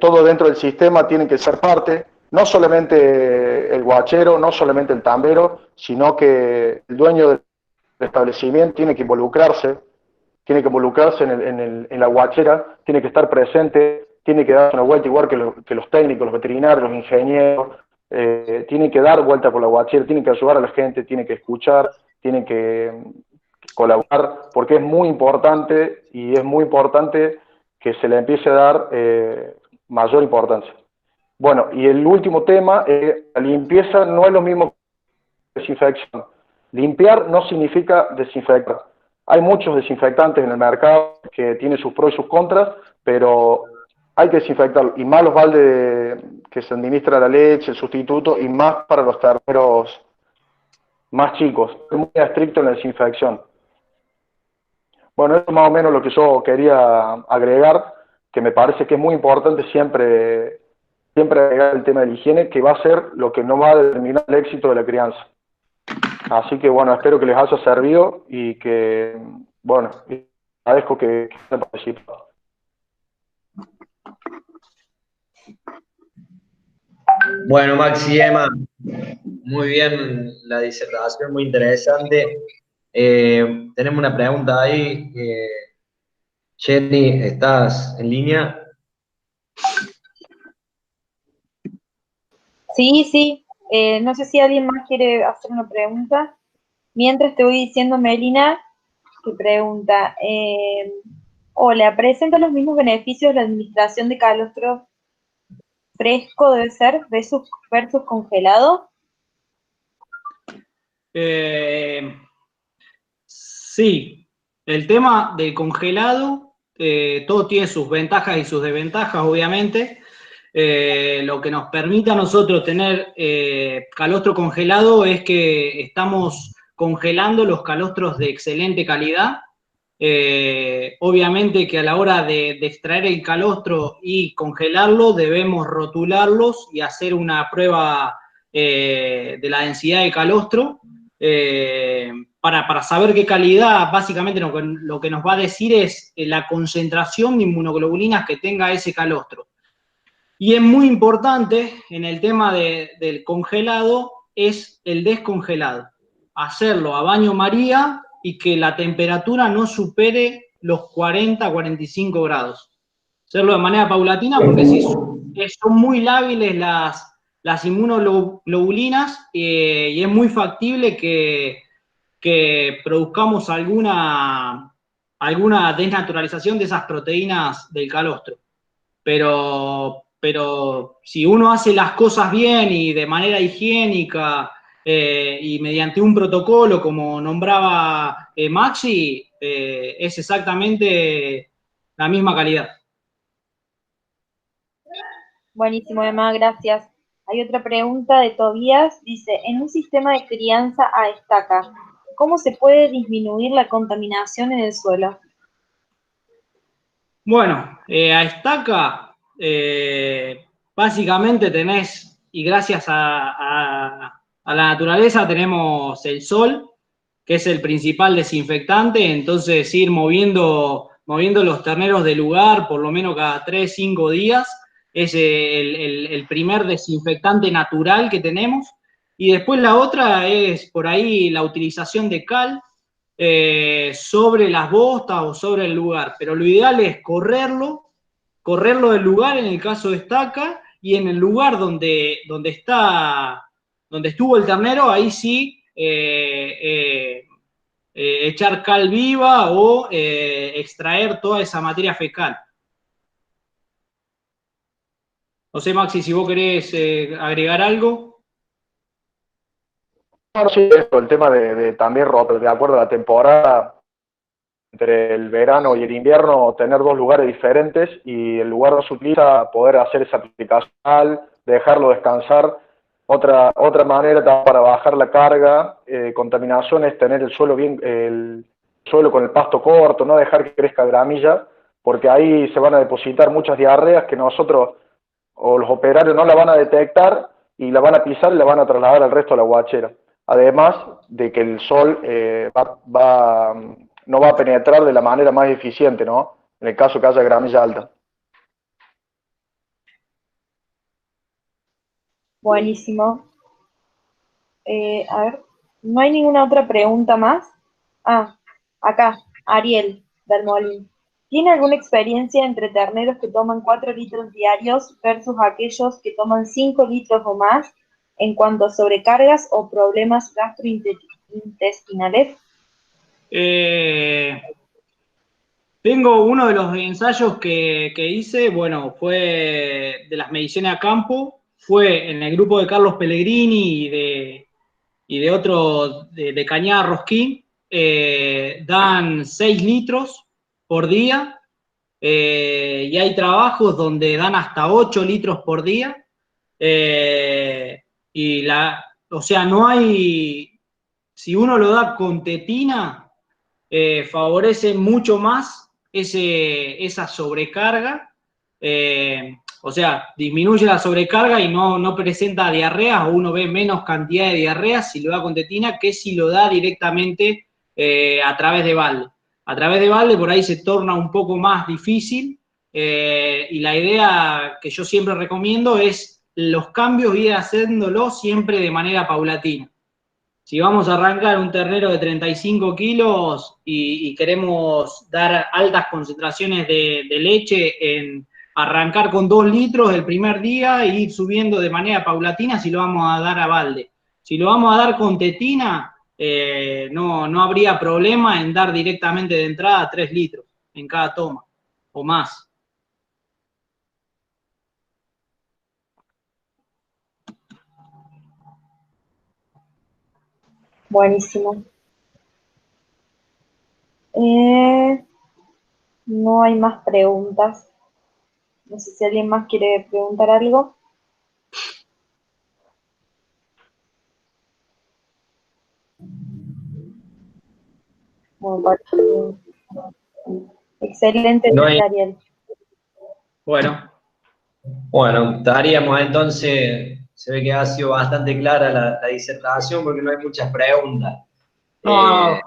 Todo dentro del sistema tiene que ser parte, no solamente el guachero, no solamente el tambero, sino que el dueño del establecimiento tiene que involucrarse en la guachera, tiene que estar presente, tiene que dar una vuelta igual que los técnicos, los veterinarios, los ingenieros, tiene que dar vuelta por la guachera, tiene que ayudar a la gente, tiene que escuchar, tiene que colaborar, porque es muy importante, y es muy importante que se le empiece a dar mayor importancia. Bueno, y el último tema, la limpieza no es lo mismo que desinfección. Limpiar no significa desinfectar. Hay muchos desinfectantes en el mercado que tienen sus pros y sus contras, pero hay que desinfectarlo, y más los baldes que se administra la leche, el sustituto, y más para los terneros más chicos. Es muy estricto en la desinfección. Bueno, eso es más o menos lo que yo quería agregar, que me parece que es muy importante siempre agregar el tema de la higiene, que va a ser lo que nos va a determinar el éxito de la crianza. Así que bueno, espero que les haya servido y que, bueno, agradezco que hayan participado. Bueno, Maxi, Emma, muy bien la disertación, muy interesante. Tenemos una pregunta ahí. Jenny, ¿estás en línea? Sí, sí. No sé si alguien más quiere hacer una pregunta. Mientras te voy diciendo, Melina, que pregunta. Hola, ¿presenta los mismos beneficios de la administración de calostro fresco, debe ser, versus congelado? Sí, el tema del congelado, todo tiene sus ventajas y sus desventajas, obviamente. Lo que nos permite a nosotros tener calostro congelado es que estamos congelando los calostros de excelente calidad. Obviamente que a la hora de extraer el calostro y congelarlo debemos rotularlos y hacer una prueba de la densidad de calostro para saber qué calidad. Básicamente lo que nos va a decir es la concentración de inmunoglobulinas que tenga ese calostro. Y es muy importante en el tema del congelado es el descongelado. Hacerlo a baño María y que la temperatura no supere los 40-45 grados. Hacerlo de manera paulatina porque si son muy lábiles las inmunoglobulinas y es muy factible que produzcamos alguna desnaturalización de esas proteínas del calostro. Pero si uno hace las cosas bien y de manera higiénica y mediante un protocolo como nombraba Maxi, es exactamente la misma calidad. Buenísimo, Emma, gracias. Hay otra pregunta de Tobías, dice, en un sistema de crianza a estaca, ¿cómo se puede disminuir la contaminación en el suelo? Bueno, a estaca, básicamente tenés, y gracias a la naturaleza tenemos el sol, que es el principal desinfectante, entonces ir moviendo los terneros del lugar por lo menos cada 3-5 días es el primer desinfectante natural que tenemos. Y después la otra es por ahí la utilización de cal sobre las bostas o sobre el lugar, pero lo ideal es correrlo del lugar en el caso de estaca, y en el lugar donde estuvo el ternero, ahí sí echar cal viva o extraer toda esa materia fecal. No sé, Maxi, si vos querés agregar algo. Bueno, sí, eso, el tema de también, de acuerdo a la temporada, entre el verano y el invierno, tener dos lugares diferentes y el lugar donde se utiliza, poder hacer esa aplicación, dejarlo descansar. Otra manera para bajar la carga, contaminación, es tener el suelo el suelo con el pasto corto, no dejar que crezca gramilla, porque ahí se van a depositar muchas diarreas que nosotros o los operarios no la van a detectar y la van a pisar y la van a trasladar al resto de la guachera. Además de que el sol no va a penetrar de la manera más eficiente, ¿no? En el caso que haya gramilla alta. Buenísimo. A ver, ¿no hay ninguna otra pregunta más? Ah, acá, Ariel, del Molín. ¿Tiene alguna experiencia entre terneros que toman 4 litros diarios versus aquellos que toman 5 litros o más en cuanto a sobrecargas o problemas gastrointestinales? Tengo uno de los ensayos que hice, bueno, fue de las mediciones a campo, fue en el grupo de Carlos Pellegrini y de otro, de Cañada Rosquín, dan 6 litros por día, y hay trabajos donde dan hasta 8 litros por día, o sea, no hay, si uno lo da con tetina, favorece mucho más esa sobrecarga, o sea, disminuye la sobrecarga y no presenta diarreas, o uno ve menos cantidad de diarreas si lo da con tetina que si lo da directamente a través de balde. A través de balde por ahí se torna un poco más difícil, y la idea que yo siempre recomiendo es los cambios ir haciéndolo siempre de manera paulatina. Si vamos a arrancar un ternero de 35 kilos y queremos dar altas concentraciones de leche, en arrancar con 2 litros el primer día e ir subiendo de manera paulatina si lo vamos a dar a balde. Si lo vamos a dar con tetina, no habría problema en dar directamente de entrada 3 litros en cada toma o más. Buenísimo. No hay más preguntas. No sé si alguien más quiere preguntar algo. Bueno, excelente, No hay. Ariel. Bueno, Estaríamos entonces, se ve que ha sido bastante clara la disertación porque no hay muchas preguntas. no,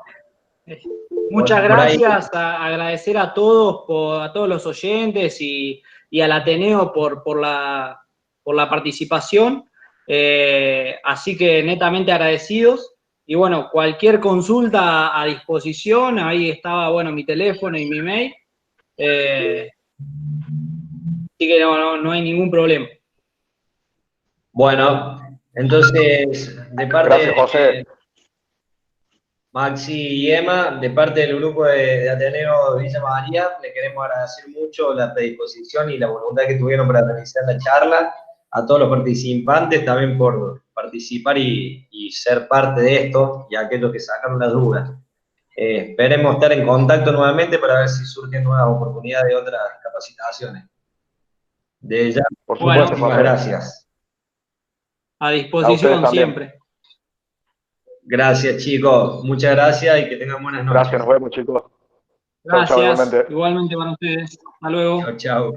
muchas Por ahí, gracias, agradecer a todos, a todos los oyentes y al Ateneo por la participación, así que netamente agradecidos. Y bueno, cualquier consulta a disposición, ahí estaba, bueno, mi teléfono y mi mail, así que no hay ningún problema. bueno, entonces, de parte Gracias, de José. Maxi y Emma, de parte del grupo de Ateneo Villa María, le queremos agradecer mucho la predisposición y la voluntad que tuvieron para realizar la charla, a todos los participantes también por participar y ser parte de esto, y a aquellos que sacaron las dudas. Esperemos estar en contacto nuevamente para ver si surgen nuevas oportunidades de otras capacitaciones. De ya, Por Bueno, supuesto, muchísimas José. gracias. a A ustedes disposición también. siempre. Gracias, chicos. Muchas gracias y que tengan buenas noches. Gracias, nos vemos, chicos. Chao, chao, Gracias, igualmente. igualmente para ustedes. Hasta luego. Chao, chao.